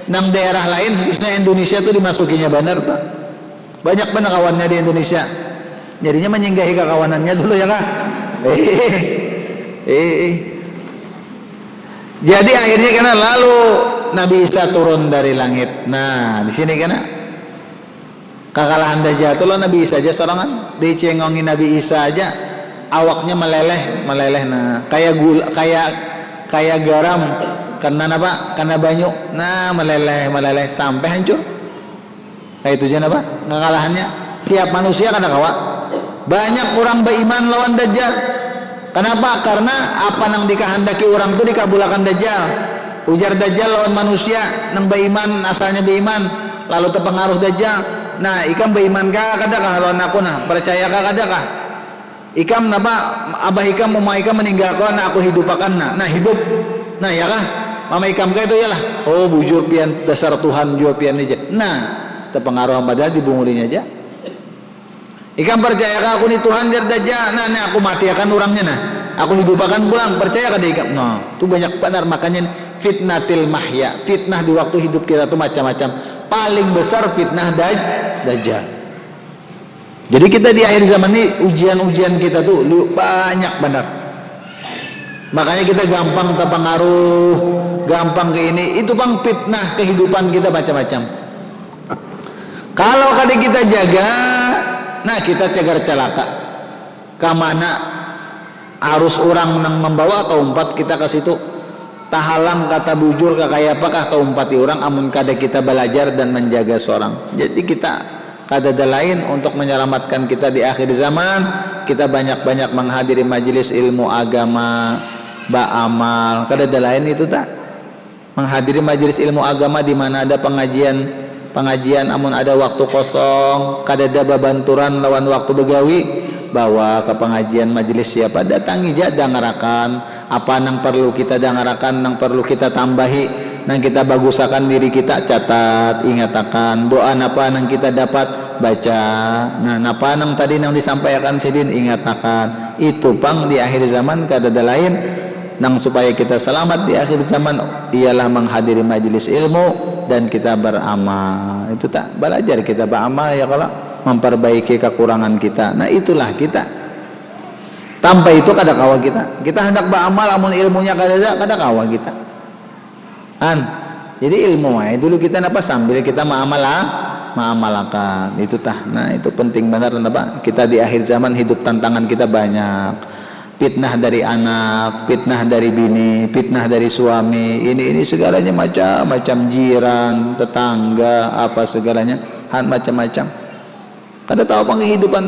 Nang daerah lain khususnya Indonesia itu dimasukinya benar Pak. Banyak benar kawannya di Indonesia. Jadinya menyinggahi kekawanannya dulu ya Kak. Jadi akhirnya karena lalu Nabi Isa turun dari langit. Nah di sini karena kekalahan dajjal itu loh, Nabi Isa aja sorangan dicengongin Nabi Isa aja awaknya meleleh. Nah kayak garam karena banyu. Nah meleleh sampai hancur. Kayak itu aja apa kekalahannya. Siap manusia kada kawa. Banyak orang beriman lawan dajjal. Kenapa? Karena apa nang dikehendaki orang itu dikabulakan dajjal. Ujar dajjal lawan manusia nang beriman, asalnya beriman, lalu terpengaruh dajjal. Nah ikam beriman kah kada kah lawan aku nah? Percaya kah kada kah? Ikam napa abah ikam mama ikam meninggalkan aku hidupakan nah hidup. Nah ya kah? Mama ikam kah itu yalah. Oh bujur pian dasar Tuhan jua pian aja. Nah terpengaruh padahal dibungulinya aja. Ikam percaya kah aku ni Tuhan jar dajjal? Nah aku mati akan orangnya nah. Aku hidupakan pulang, percaya kah ikam? Nah, itu banyak benar makanya fitnatil mahya. Fitnah di waktu hidup kita tuh macam-macam. Paling besar fitnah dajjal. Jadi kita di akhir zaman ini ujian-ujian kita tuh banyak benar. Makanya kita gampang terpengaruh, gampang ke ini. Itu bang fitnah kehidupan kita macam-macam. Kalau kali kita jaga, nah kita cagar celaka. Kamana arus orang nang membawa keumpat kita ke situ. Tahalang kata bujur kayak apakah keumpati orang amun kada kita belajar dan menjaga seorang. Jadi kita kada ada lain untuk menyelamatkan kita di akhir zaman. Kita banyak-banyak menghadiri majelis ilmu agama, ba'amal. Kada ada lain itu tak. Menghadiri majelis ilmu agama di mana ada pengajian amun ada waktu kosong, kada ada babanturan lawan waktu begawi, bawa ke pengajian majelis siapa datangi aja dangarakan apa nang perlu kita dangarakan, nang perlu kita tambahi, nang kita bagusakan diri kita, catat, ingatakan doa napa nang kita dapat baca, nah napa nang tadi nang disampaikan sidin ingatakan. Itu pang di akhir zaman kada ada lain nang supaya kita selamat di akhir zaman ialah menghadiri majelis ilmu dan kita beramal. Itu tak belajar kita beramal ya kalau memperbaiki kekurangan kita. Nah itulah kita. Tanpa itu kada kawa kita. Kita hendak beramal amun ilmunya kada kawa kita. Jadi ilmu dulu kita napa sambil kita ma'amalakan. Itu tah. Nah itu penting benar napa? Kita di akhir zaman hidup tantangan kita banyak. Fitnah dari anak, fitnah dari bini, fitnah dari suami, ini segalanya macam-macam, jiran, tetangga, apa segalanya, macam-macam. Kada tahu apa kehidupan.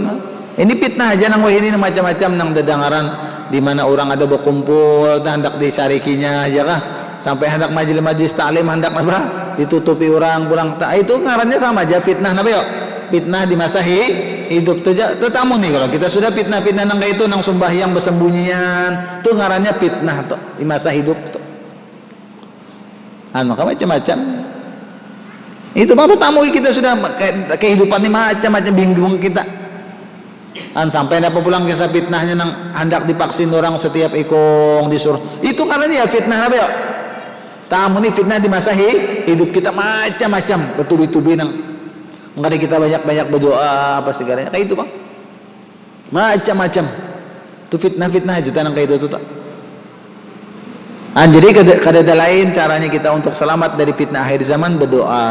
Ini fitnah aja nang ini macam-macam nang dedangaran di mana orang ada berkumpul, hendak disarikinya aja kah? sampai hendak majelis taklim hendak apa ditutupi orang pulang tak, itu ngarannya sama aja fitnah napa yo, fitnah di masa hidup tetamu nih. Kalau kita sudah fitnah nang itu nang sembahyang bersembunyian tuh ngarannya fitnah tuh di masa hidup tuh. Maka macam-macam itu baru tamu kita sudah kehidupan ini macam-macam bingung kita sampai apa pulang kisah fitnahnya nang hendak divaksin orang setiap ikung disuruh itu karena ya fitnah apa ya tamu ini fitnah di masa hidup kita macam-macam bertubi-tubi nang makanya kita banyak-banyak berdoa apa segalanya kayak itu bang macam-macam itu fitnah-fitnah itu nang kayak itu tuh. Jadi kada lain caranya kita untuk selamat dari fitnah akhir zaman berdoa,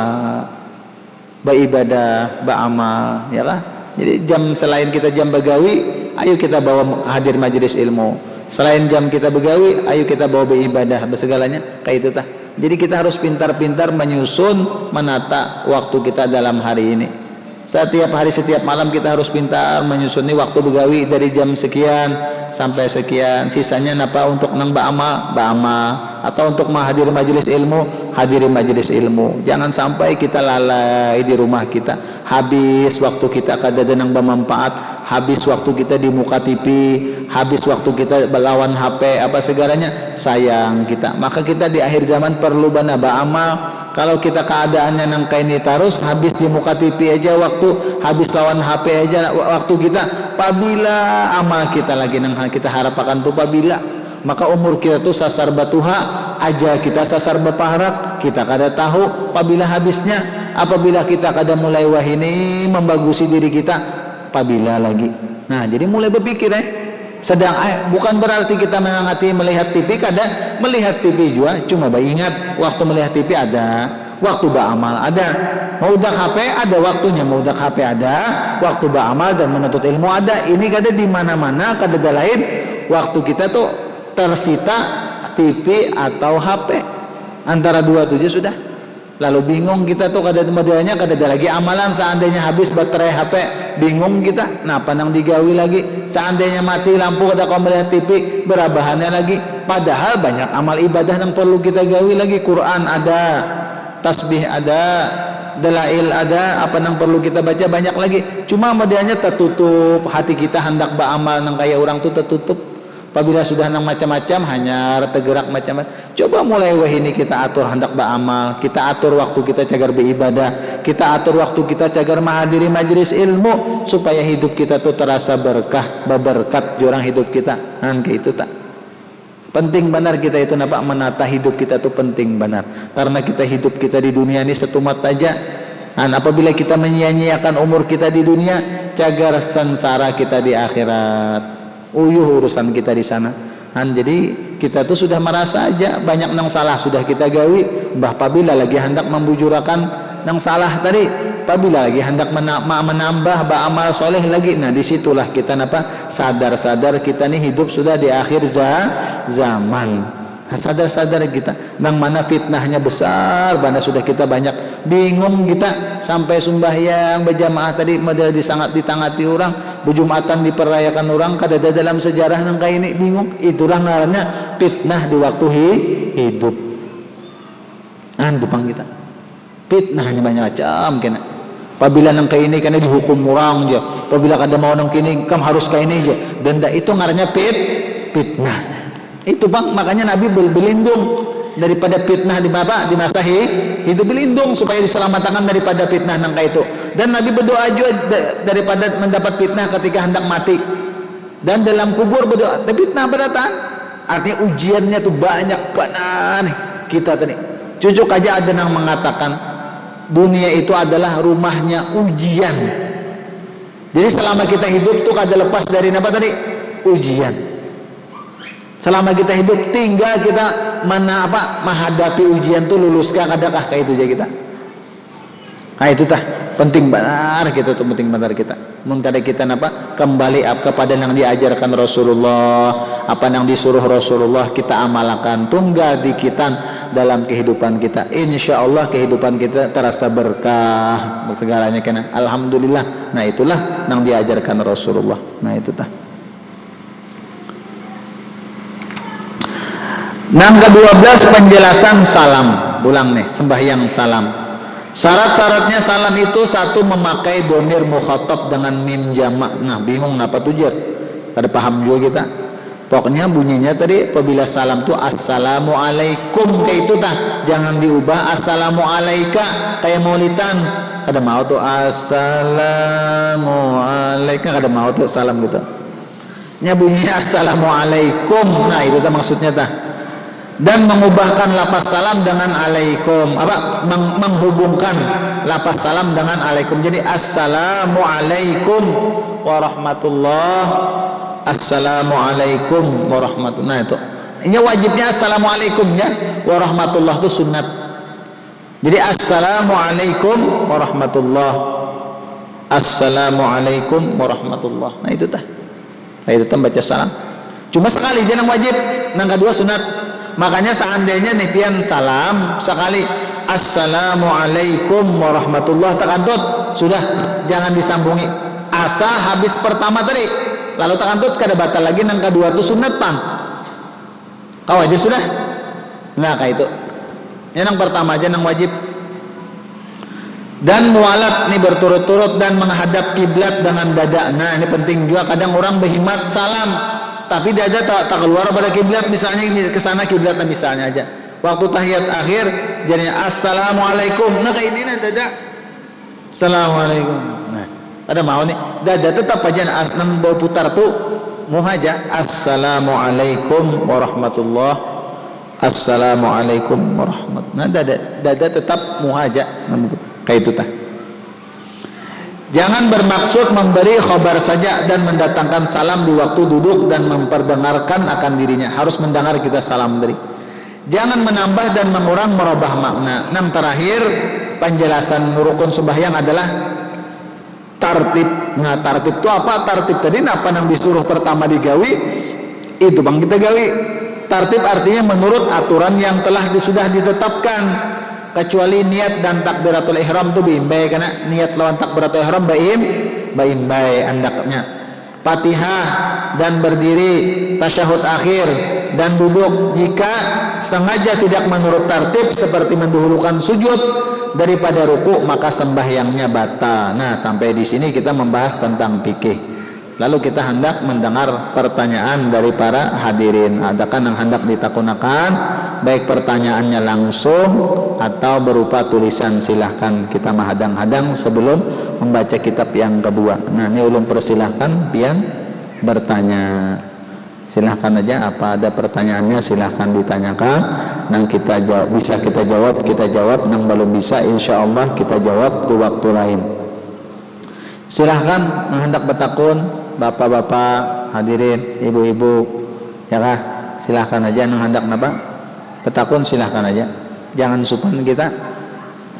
beribadah, beramal, ya lah. Jadi jam selain kita jam begawi, ayo kita bawa hadir majelis ilmu. Selain jam kita begawi, ayo kita bawa beribadah, bersegalanya kayak itu tah. Jadi kita harus pintar-pintar menyusun, menata waktu kita dalam hari ini. Setiap hari, setiap malam kita harus pintar menyusun nih waktu begawi dari jam sekian sampai sekian. Sisanya napa untuk nang ba'ama, atau untuk menghadiri majelis ilmu, hadiri majelis ilmu. Jangan sampai kita lalai di rumah kita. Habis waktu kita kada nang bermanfaat, habis waktu kita di muka TV, habis waktu kita berlawan HP apa segalanya. Sayang kita. Maka kita di akhir zaman perlu ba'ama. Kalau kita keadaannya nang kayak ini terus habis di muka TV aja waktu, habis lawan HP aja waktu kita, apabila amal kita lagi nang kita harapkan tuh apabila, maka umur kita tuh sasar batuha aja kita sasar berpaharap kita kada tahu apabila habisnya, apabila kita kada mulai wahini membagusi diri kita apabila lagi. Nah jadi mulai berpikir sedang bukan berarti kita mengangati melihat TV kada melihat TV juga, cuma ingat waktu melihat TV ada, waktu beramal ada, mau dak HP ada waktunya, mau dak HP ada, waktu beramal dan menuntut ilmu ada. Ini kada di mana-mana, kada ada lain waktu kita tuh tersita TV atau HP, antara dua tuh aja sudah. Lalu bingung kita tuh kada modelnya, kada ada lagi amalan. Seandainya habis baterai HP, bingung kita, nah panang digawi lagi. Seandainya mati lampu kada kau melihat TV, berabahannya lagi. Padahal banyak amal ibadah yang perlu kita gawi lagi. Quran ada, tasbih ada, dalail ada, apa yang perlu kita baca banyak lagi. Cuma modelnya tertutup, hati kita hendak beramal nang kayak orang tuh tertutup. Apabila sudah nang macam-macam hanya tergerak macam-macam, coba mulai wahini kita atur hendak beramal, kita atur waktu kita cagar beribadah, kita atur waktu kita cagar menghadiri majelis ilmu, supaya hidup kita tuh terasa berkah, berberkat jurang hidup kita. Kayak itu tak penting benar kita itu nampak menata hidup kita tuh penting benar, karena kita hidup kita di dunia ini setumat aja. Apabila kita menyia-nyiakan umur kita di dunia, cagar sengsara kita di akhirat. Uyuh urusan kita di sana. Jadi kita tuh sudah merasa aja banyak nang salah sudah kita gawi, apabila lagi hendak membujurakan nang salah tadi, apabila lagi hendak menambah beramal soleh lagi. Nah disitulah kita sadar kita nih hidup sudah di akhir zaman. Sadar-sadar kita nang mana fitnahnya besar, mana sudah kita banyak bingung kita sampai sembahyang berjamaah tadi model disangat ditangati orang, berjumatan diperayakan orang, kada ada dalam sejarah nang kayak ini bingung. Itulah ngarannya fitnah di waktu hidup. Dupang kita fitnahnya banyak macam kena. Apabila nang kayak ini kena dihukum orang aja, apabila kada mau nang kini kam harus kayak ini aja, denda itu ngarannya fitnah. Itu bang, makanya Nabi berlindung daripada fitnah di masa hidup, berlindung supaya diselamatkan daripada fitnah nang kayak itu. Dan Nabi berdoa juga daripada mendapat fitnah ketika hendak mati. Dan dalam kubur berdoa, tapi fitnah berdatang. Artinya ujiannya tuh banyak kanan kita tadi. Cucuk aja ada yang mengatakan dunia itu adalah rumahnya ujian. Jadi selama kita hidup tuh kada lepas dari apa tadi? Ujian. Selama kita hidup tinggal kita menghadapi ujian tuh luluskah kadakah kayak itu aja kita. Nah itu tah penting benar kita tuh penting benar kita. Mun kada kita kembali kepada yang diajarkan Rasulullah, apa yang disuruh Rasulullah kita amalkan, tunggal dikitan dalam kehidupan kita. Insya Allah kehidupan kita terasa berkah segalanya kena. Alhamdulillah. Nah itulah yang diajarkan Rasulullah. Nah itu tah. Yang ke-12 penjelasan salam. Ulang nih, sembahyang salam. Syarat-syaratnya salam itu satu, memakai domir mukhatab dengan mim jamak. Nah, bingung apa tuh Jer? Kada paham juga kita. Pokoknya bunyinya tadi apabila salam tuh assalamualaikum kayak itu tah. Jangan diubah assalamualaika kayak maulidan. Kada mau tuh assalamualaikum, kada mau tuh salam gitu. Nya bunyinya assalamualaikum. Nah, itu tah maksudnya tah. Dan mengubahkan lafaz salam dengan alaikum, menghubungkan lafaz salam dengan alaikum. Jadi assalamualaikum warahmatullah, assalamualaikum warahmatullah. Nah, itu ini wajibnya assalamualaikum ya, warahmatullah itu sunat. Jadi assalamualaikum warahmatullah, assalamualaikum warahmatullah. Nah, itu tah. Nah, itu tah baca salam. Cuma sekali jangan wajib. Yang kedua sunat. Makanya seandainya nipian salam sekali assalamualaikum warahmatullah takantut sudah, jangan disambungi asa habis pertama tadi lalu takantut kada batal lagi. Nang kedua itu sunat pang kau aja sudah. Nah kayak itu yang pertama aja nang wajib. Dan mualat nih berturut-turut dan menghadap kiblat dengan dada. Nah ini penting juga, kadang orang berhimat salam tapi dada tak keluar pada kiblat, misalnya ke sana kiblatnya misalnya aja waktu tahiyat akhir jadinya assalamualaikum. Nah kayak ini nah dada assalamualaikum. Nah ada mau nih dada tetap aja nang bau putar tuh mau aja assalamualaikum warahmatullah, assalamualaikum warahmatullah. Nah dada tetap mau aja kayak itu tah. Jangan bermaksud memberi khabar saja dan mendatangkan salam di waktu duduk dan memperdengarkan akan dirinya. Harus mendengar kita salam beri. Jangan menambah dan mengurang merubah makna. Yang terakhir penjelasan rukun sembahyang adalah tartib. Nah tartib itu apa? Tartib tadi apa yang disuruh pertama digawi itu bang kita gawi. Tartib artinya menurut aturan yang telah sudah ditetapkan, kecuali niat dan takbiratul ihram itu bimbai, karena niat lawan takbiratul ihram bimbai andaknya. Fatihah dan berdiri, tasyahud akhir dan duduk jika sengaja tidak menurut tertib seperti mendahulukan sujud daripada ruku maka sembahyangnya batal. Nah sampai di sini kita membahas tentang fikih. Lalu kita hendak mendengar pertanyaan dari para hadirin. Adakah yang hendak ditakunakan, baik pertanyaannya langsung atau berupa tulisan, silahkan kita menghadang-hadang sebelum membaca kitab yang kedua. Nah ini ulun persilahkan pian bertanya. Silahkan aja, apa ada pertanyaannya silahkan ditanyakan. Nang kita jawab, bisa kita jawab. Nang belum bisa insya Allah kita jawab di waktu lain. Silahkan hendak bertakun, bapak-bapak hadirin, ibu-ibu, ya kah? Silahkan aja nang hendak napa bertakun, silahkan aja. Jangan supan kita.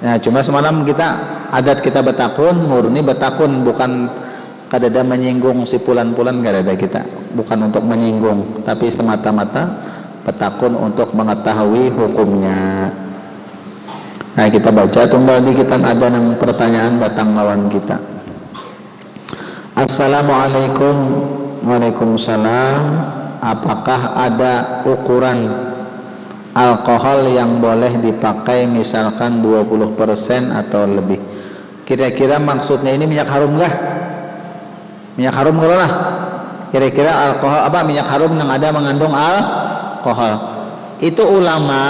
Nah, cuma semalam kita adat kita bertakun, murni bertakun, bukan kadada menyinggung si pulan-pulan, kadada kita. Bukan untuk menyinggung, tapi semata-mata bertakun untuk mengetahui hukumnya. Nah, kita baca tunggal di kita ada nang pertanyaan batang lawan kita. Assalamualaikum. Waalaikumsalam. Apakah ada ukuran alkohol yang boleh dipakai misalkan 20% atau lebih? Kira-kira maksudnya ini minyak harum kah? Minyak harum kalau lah. Kira-kira alkohol apa, minyak harum yang ada mengandung alkohol. Itu ulama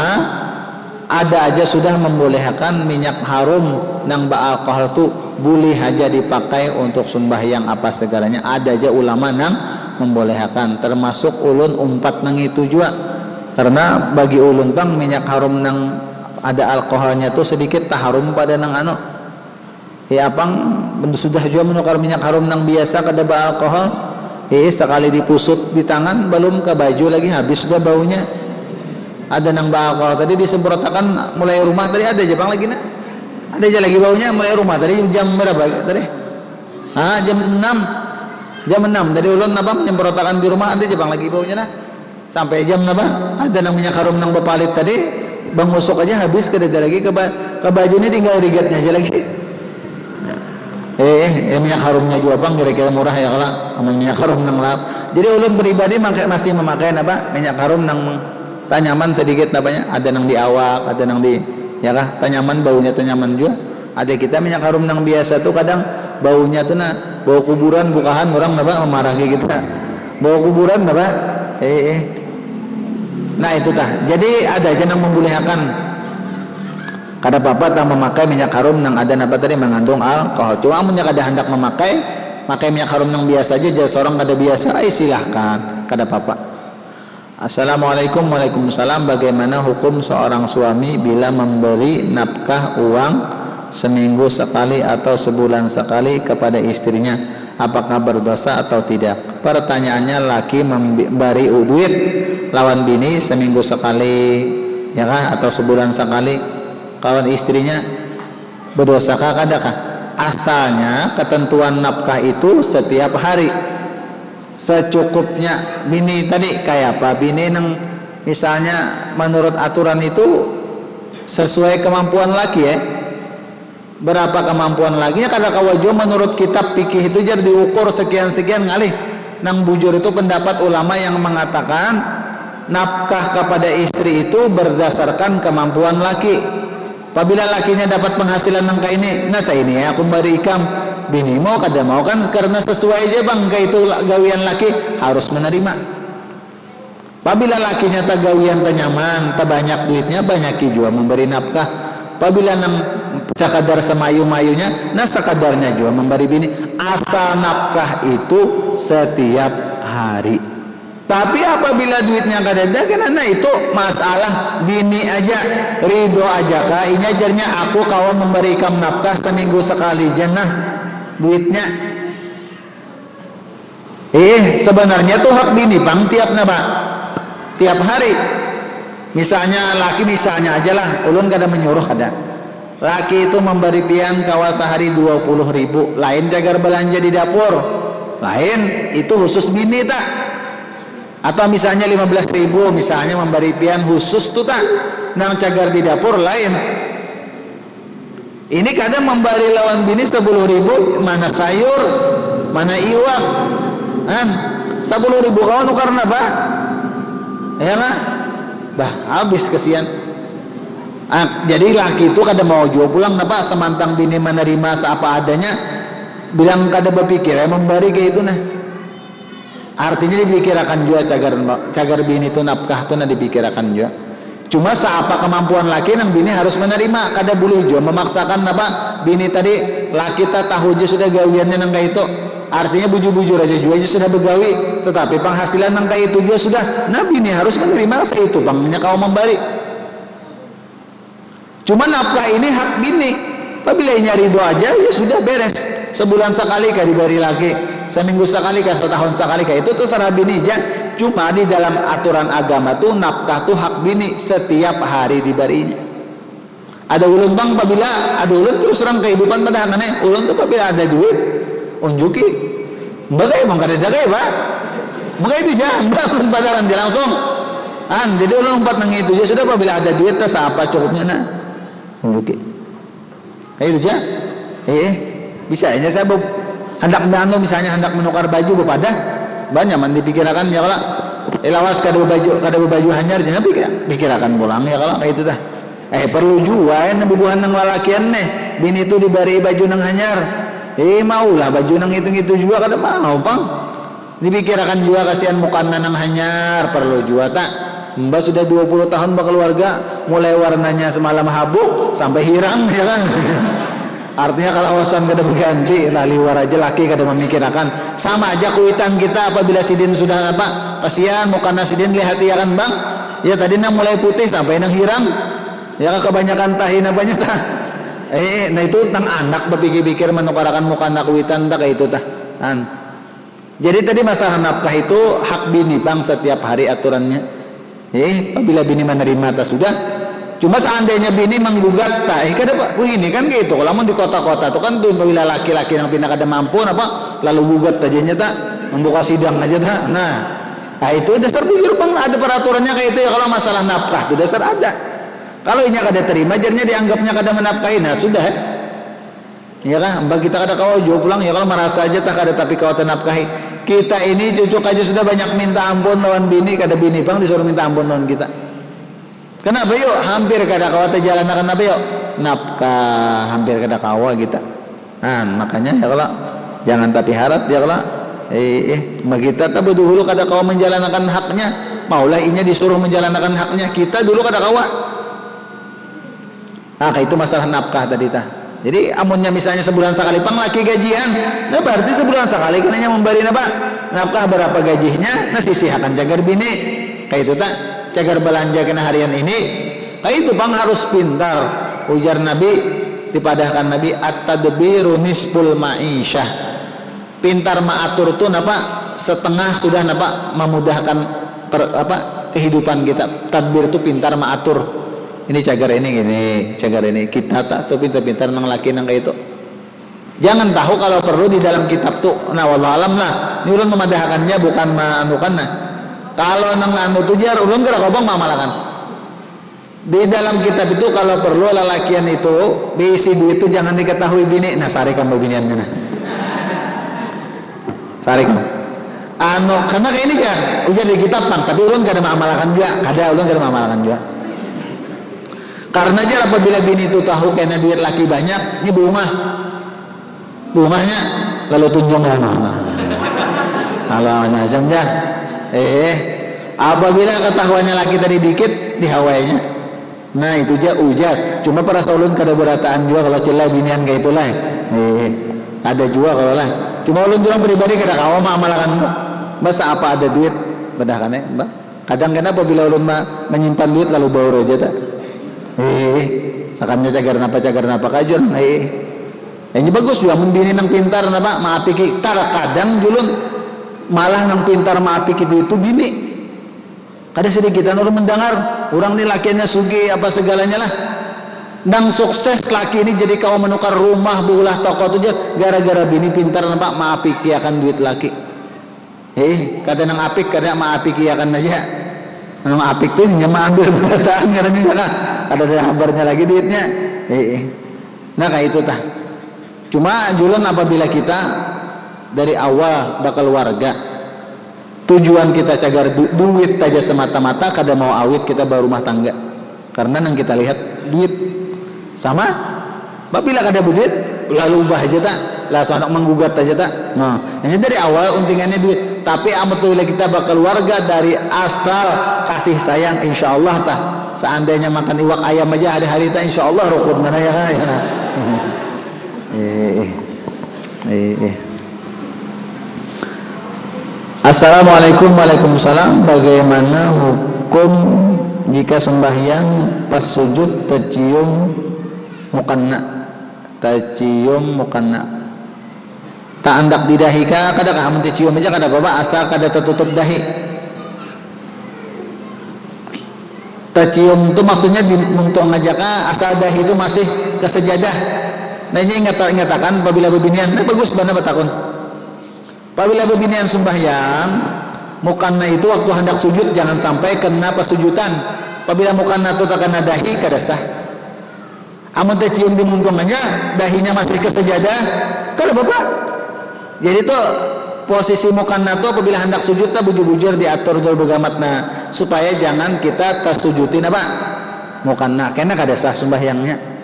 ada aja sudah membolehkan minyak harum nang alkohol tu boleh aja dipakai untuk sembahyang apa segalanya. Ada aja ulama nang membolehkan, termasuk ulun umpat nang itu juga. Karena bagi ulun bang minyak harum nang ada alkoholnya tu sedikit tak harum pada nang ano. Ya abang sudah juga menukar minyak harum nang biasa kada alkohol. Sekali dipusut di tangan belum ke baju lagi habis sudah baunya. Ada nang alkohol tadi disemprotakan mulai rumah tadi ada Jepang lagi nak. Ada aja lagi baunya mulai rumah tadi jam berapa tadi? Jam 6. Jam 6 dari ulun napa menyemprotakan di rumah ada Jepang lagi baunya nah. Sampai jam napa ada nang minyak harum nang bepalit tadi bang musuk aja habis ke lagi ke baju ini tinggal rigatnya aja lagi. Minyak harumnya juga bang kira-kira murah ya kalau minyak harum nang lap. Jadi ulun pribadi masih memakai apa minyak harum nang tanyaman sedikit apanya, ada nang di awak, ada nang di, ya kah, tanyaman baunya tanyaman juga. Ada kita minyak harum nang biasa tuh kadang baunya tuh nah bau kuburan, bukahan orang napa memarahi kita bau kuburan napa nah itu tah. Jadi ada aja nang membolehkan kada apa-apa tak memakai minyak harum nang ada napa tadi mengandung alkohol. Cuma minyak ada hendak memakai minyak harum nang biasa aja, jadi seorang kada biasa silahkan, kada apa-apa. Assalamualaikum. Waalaikumsalam. Bagaimana hukum seorang suami bila memberi nafkah uang seminggu sekali atau sebulan sekali kepada istrinya, apakah berdosa atau tidak? Pertanyaannya, laki memberi duit lawan bini seminggu sekali, ya kan, atau sebulan sekali kawan istrinya, berdosakah kadakah? Asalnya ketentuan nafkah itu setiap hari secukupnya. Bini tadi kayak apa? Bini neng misalnya menurut aturan itu sesuai kemampuan laki ya. Berapa kemampuan lagi ya, kada kawajo menurut kitab fikih itu jadi diukur sekian-sekian ngalih. Nang bujur itu pendapat ulama yang mengatakan nafkah kepada istri itu berdasarkan kemampuan laki. Apabila lakinya dapat penghasilan nangka ini, nah saya ini aku beri ikam, bini mau kada mau kan karena sesuai aja bang, kayak itu gawian laki harus menerima. Apabila lakinya tak gawian tak nyaman, tak banyak duitnya, banyak juga memberi nafkah. Apabila nang cakadar semayu-mayunya, nah sakadarnya juga memberi bini. Asal nafkah itu setiap hari. Tapi apabila duitnya kada ada, karena itu masalah bini aja ridho aja kah? Ini ajarnya aku kawan memberikan nafkah seminggu sekali jenah duitnya. Sebenarnya tuh hak bini bang tiap hari. Misalnya laki misalnya aja lah, ulun kada menyuruh ada. Laki itu memberi pian kawa sehari 20.000, lain jagar belanja di dapur, lain itu khusus bini tak. Atau misalnya 15.000 misalnya memberi pian khusus tuh tak, nang cagar di dapur lain. Ini kadang memberi lawan bini 10.000, mana sayur, mana iwak, kan 10.000 kawan nukar apa? Ya lah. Bah habis kesian. Jadi laki itu kada mau jual pulang napa semantang bini menerima seapa adanya, bilang kada berpikir memberi kayak itu nah. Artinya dipikirkan juga cagar bini itu nafkah itu nah dipikirkan juga. Cuma seapa kemampuan laki nang bini harus menerima, kada boleh juga memaksakan napa bini tadi laki tak tahu aja sudah gawiannya nang kayak itu. Artinya bujur-bujur aja juga sudah begawi, tetapi penghasilan nang kayak itu juga sudah. Nah bini harus menerima saya itu bangnya kau memberi. Cuma nafkah ini hak bini. Apabila nyari doa aja ya sudah beres. Sebulan sekali kah diberi laki, seminggu sekali kah, setahun sekali kah, itu terserah bini aja. Cuma di dalam aturan agama tuh nafkah tuh hak bini setiap hari diberinya. Ada ulun bang apabila ada ulun terus terang kehidupan pada anaknya ulun tuh apabila ada duit unjuki bagai emang kada jaga ya pak bagai itu aja ulun padaran dia langsung jadi ulun empat nang itu aja sudah apabila ada duit tas apa cukupnya nah unjuki itu aja bisa aja saya hendak dano misalnya hendak menukar baju bepada banyak man dipikirkan ya kalau lawas kada baju hanyar jangan pikirkan pulang ya kalau kayak itu dah perlu juga bubuhan nang lalakian nih bini itu diberi baju nang hanyar maulah baju nang itu juga kada mau bang dipikirkan juga kasihan mukana nang hanyar perlu juga tak mbak sudah 20 tahun berkeluarga mulai warnanya semalam habuk sampai hirang ya kan artinya kalau awasan kada berganti laliwar aja laki kada memikirkan sama aja kuitan kita apabila sidin sudah apa kasihan mukana sidin lihat ya kan bang ya tadi nang mulai putih sampai nang hirang ya kebanyakan tahin apanya tah nah itu tentang anak berpikir-pikir menukarakan muka anak kuitan tak kayak itu tah jadi tadi masalah nafkah itu hak bini bang setiap hari aturannya apabila bini menerima tak sudah. Cuma seandainya bini menggugat tak kada pak ini kan kayak itu kalau di kota-kota tuh kan tuh apabila laki-laki yang pindah kada mampu apa lalu gugat aja tak membuka sidang aja tak nah itu dasar bujur bang ada peraturannya kayak itu ya kalau masalah nafkah itu dasar ada. Kalau ini kada terima jadinya dianggapnya kada menafkahi nah sudah ya kan bagi kita kada kau jauh pulang ya kalau merasa aja tak kada tapi kau tenafkahi kita ini cucuk aja sudah banyak minta ampun lawan bini kada bini bang disuruh minta ampun lawan kita Kenapa yuk hampir kada kawa teh jalan akan apa yuk nafkah hampir kada kawa kita. Nah makanya ya kalau jangan tapi harap ya kalau kita tapi dulu kada kawa menjalankan haknya, maulah inya disuruh menjalankan haknya, kita dulu kada kawa. Nah itu masalah nafkah tadi tah. Jadi amunnya misalnya sebulan sekali panglaki gajian, nah berarti sebulan sekali kenanya memberi nafkah berapa gajinya, nah sisihkan jagar bini kayak itu tak cagar belanja kena harian ini kayak itu bang harus pintar. Ujar Nabi dipadahkan Nabi at-tadbiru nisful ma'isyah, pintar mengatur tuh setengah sudah memudahkan kehidupan kita. Tadbir itu pintar mengatur ini cagar ini gini cagar ini kita tak tuh pintar-pintar mengelaki nang kayak itu. Jangan tahu kalau perlu di dalam kitab tuh nah wallahu alam lah ini ulun memadahkannya bukan manukan nah. Kalau nang anu tu jar ulun kira kobong mamalakan. Di dalam kitab itu kalau perlu lelakian itu diisi duit itu jangan diketahui bini. Nah sarikan beginiannya nah. Sarikan. Anu karena kayak ini kan ujar di kitab bang, tapi ulun kada mamalakan juga. Kada ulun kada mamalakan juga. Karena jar apabila bini itu tahu kena duit laki banyak, ini bunganya lalu tunjung kalau macam jar. Apabila ketahuannya laki tadi dikit di hawainya, nah itu aja ujat. Cuma para ulun kada berataan juga kalau celah binian kayak itulah. Ada juga kalau lah. Cuma ulun juga pribadi kada kawa mamalakan masa apa ada duit bedahkan mbak. Kadang kenapa bila ulun menyimpan duit lalu bawa aja tak. Sakannya cagar napa kajon. Ini bagus juga membini nang pintar maapi kita kadang julun malah nang pintar maapi itu bini. Kada sedikit orang mendengar orang ini lakiannya sugi apa segalanya lah. Nang sukses laki ini jadi kau menukar rumah bulah toko tu gara-gara bini pintar maapi akan duit laki. Kata nang apik kada maapi akan aja. Nang apik tu nyama ambil perkataan kadang ada kabarnya lagi duitnya. Nah kayak itu tah. Cuma julun apabila kita dari awal bakal warga tujuan kita cagar duit saja semata-mata kada mau awit kita baru rumah tangga karena nang kita lihat duit sama apabila kada duit lalu ubah aja tak langsung anak menggugat aja tak. Nah ini dari awal untingannya duit tapi apabila kita bakal warga dari asal kasih sayang insyaallah tah seandainya makan iwak ayam aja hari-hari tak insyaallah rukun mana ya. Assalamualaikum. Waalaikumsalam. Bagaimana hukum jika sembahyang pas sujud tercium mukanna tak andak di dahi ka kada ka amun tercium aja kada apa asal kada tertutup dahi. Tercium itu maksudnya untuk ngajak asal dahi itu masih ke sejadah. Nah ini ingatakan apabila bebinian bagus benar betakun. Apabila bebinian sembahyang mukanna itu waktu hendak sujud jangan sampai kena pasujudan. Apabila mukanna itu tak kena dahi kada sah. Amun tercium di muntungannya dahinya masih ke sejadah kada apa-apa. Jadi itu posisi mukanna itu apabila hendak sujud tak bujur-bujur diatur jauh begamatna supaya jangan kita tersujutin mukanna karena kada sah sembahyangnya.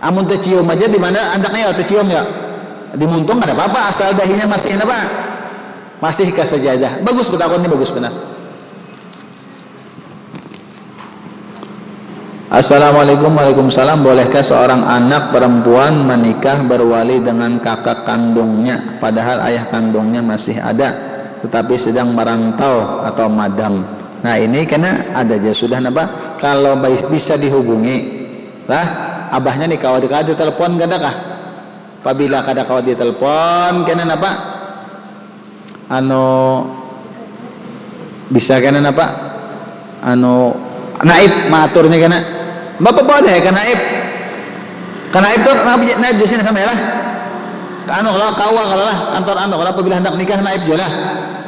Amun tercium aja di mana hendaknya tercium ya. Dimuntung ada apa-apa asal dahinya masih ke sejadah. Bagus betakon ini bagus benar. Assalamualaikum. Waalaikumsalam. Bolehkah seorang anak perempuan menikah berwali dengan kakak kandungnya padahal ayah kandungnya masih ada tetapi sedang merantau atau madam? Nah ini karena ada aja sudah kalau bisa dihubungi lah abahnya nih kalau di telepon gak ada kah? Apabila kada kau ditelepon kena bisa kena naib maturnya kena bapak boleh kan naib tuh naib di sini kamera kalau kawal kalau lah kantor kalau apabila hendak nikah naib je lah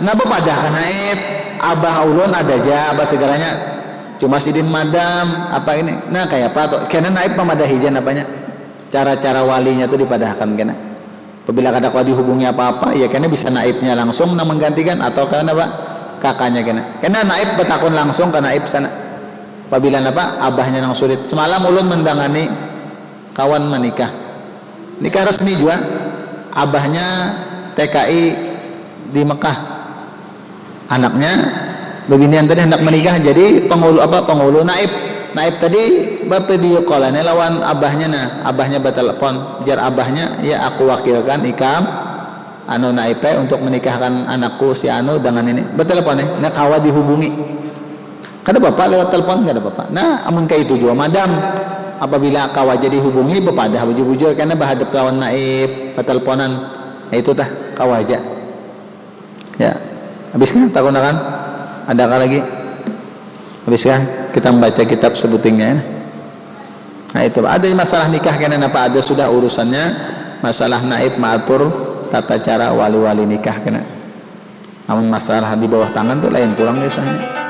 napa pada kan naib abah ulun ada aja abah segalanya cuma sidin madam apa ini nah kayak apa tuh kena naib memadahi jan apanya cara-cara walinya tuh dipadahkan kena. Apabila kada kau dihubungi apa-apa, ya kena bisa naibnya langsung menggantikan atau karena kakaknya kena. Kena naib betakun langsung ke naib sana. apabila apa abahnya nang sulit. Semalam ulun mendangani kawan menikah, nikah resmi juga, abahnya TKI di Mekah, anaknya beginian tadi hendak menikah, jadi penghulu naib tadi bervideo callan lawan abahnya, nah abahnya bertelepon jar abahnya, ya aku wakilkan ikam anu naib untuk menikahkan anakku si anu dengan ini, bertelepon nah kawa dihubungi, kada bapak lewat telepon kada bapak. Nah amun kayak itu juga madam, apabila kawa jadi hubungi bepadah bujur-bujur karena bahadap lawan naib berteleponan, nah itu tah kawa aja ya. Habis kan tak gunakan adakah lagi? Habis kan kita membaca kitab sebutingnya ya. Nah itu ada masalah nikah kena apa ada sudah urusannya, masalah naib maatur tata cara wali-wali nikah kena. Namun masalah di bawah tangan tuh lain kurang biasanya.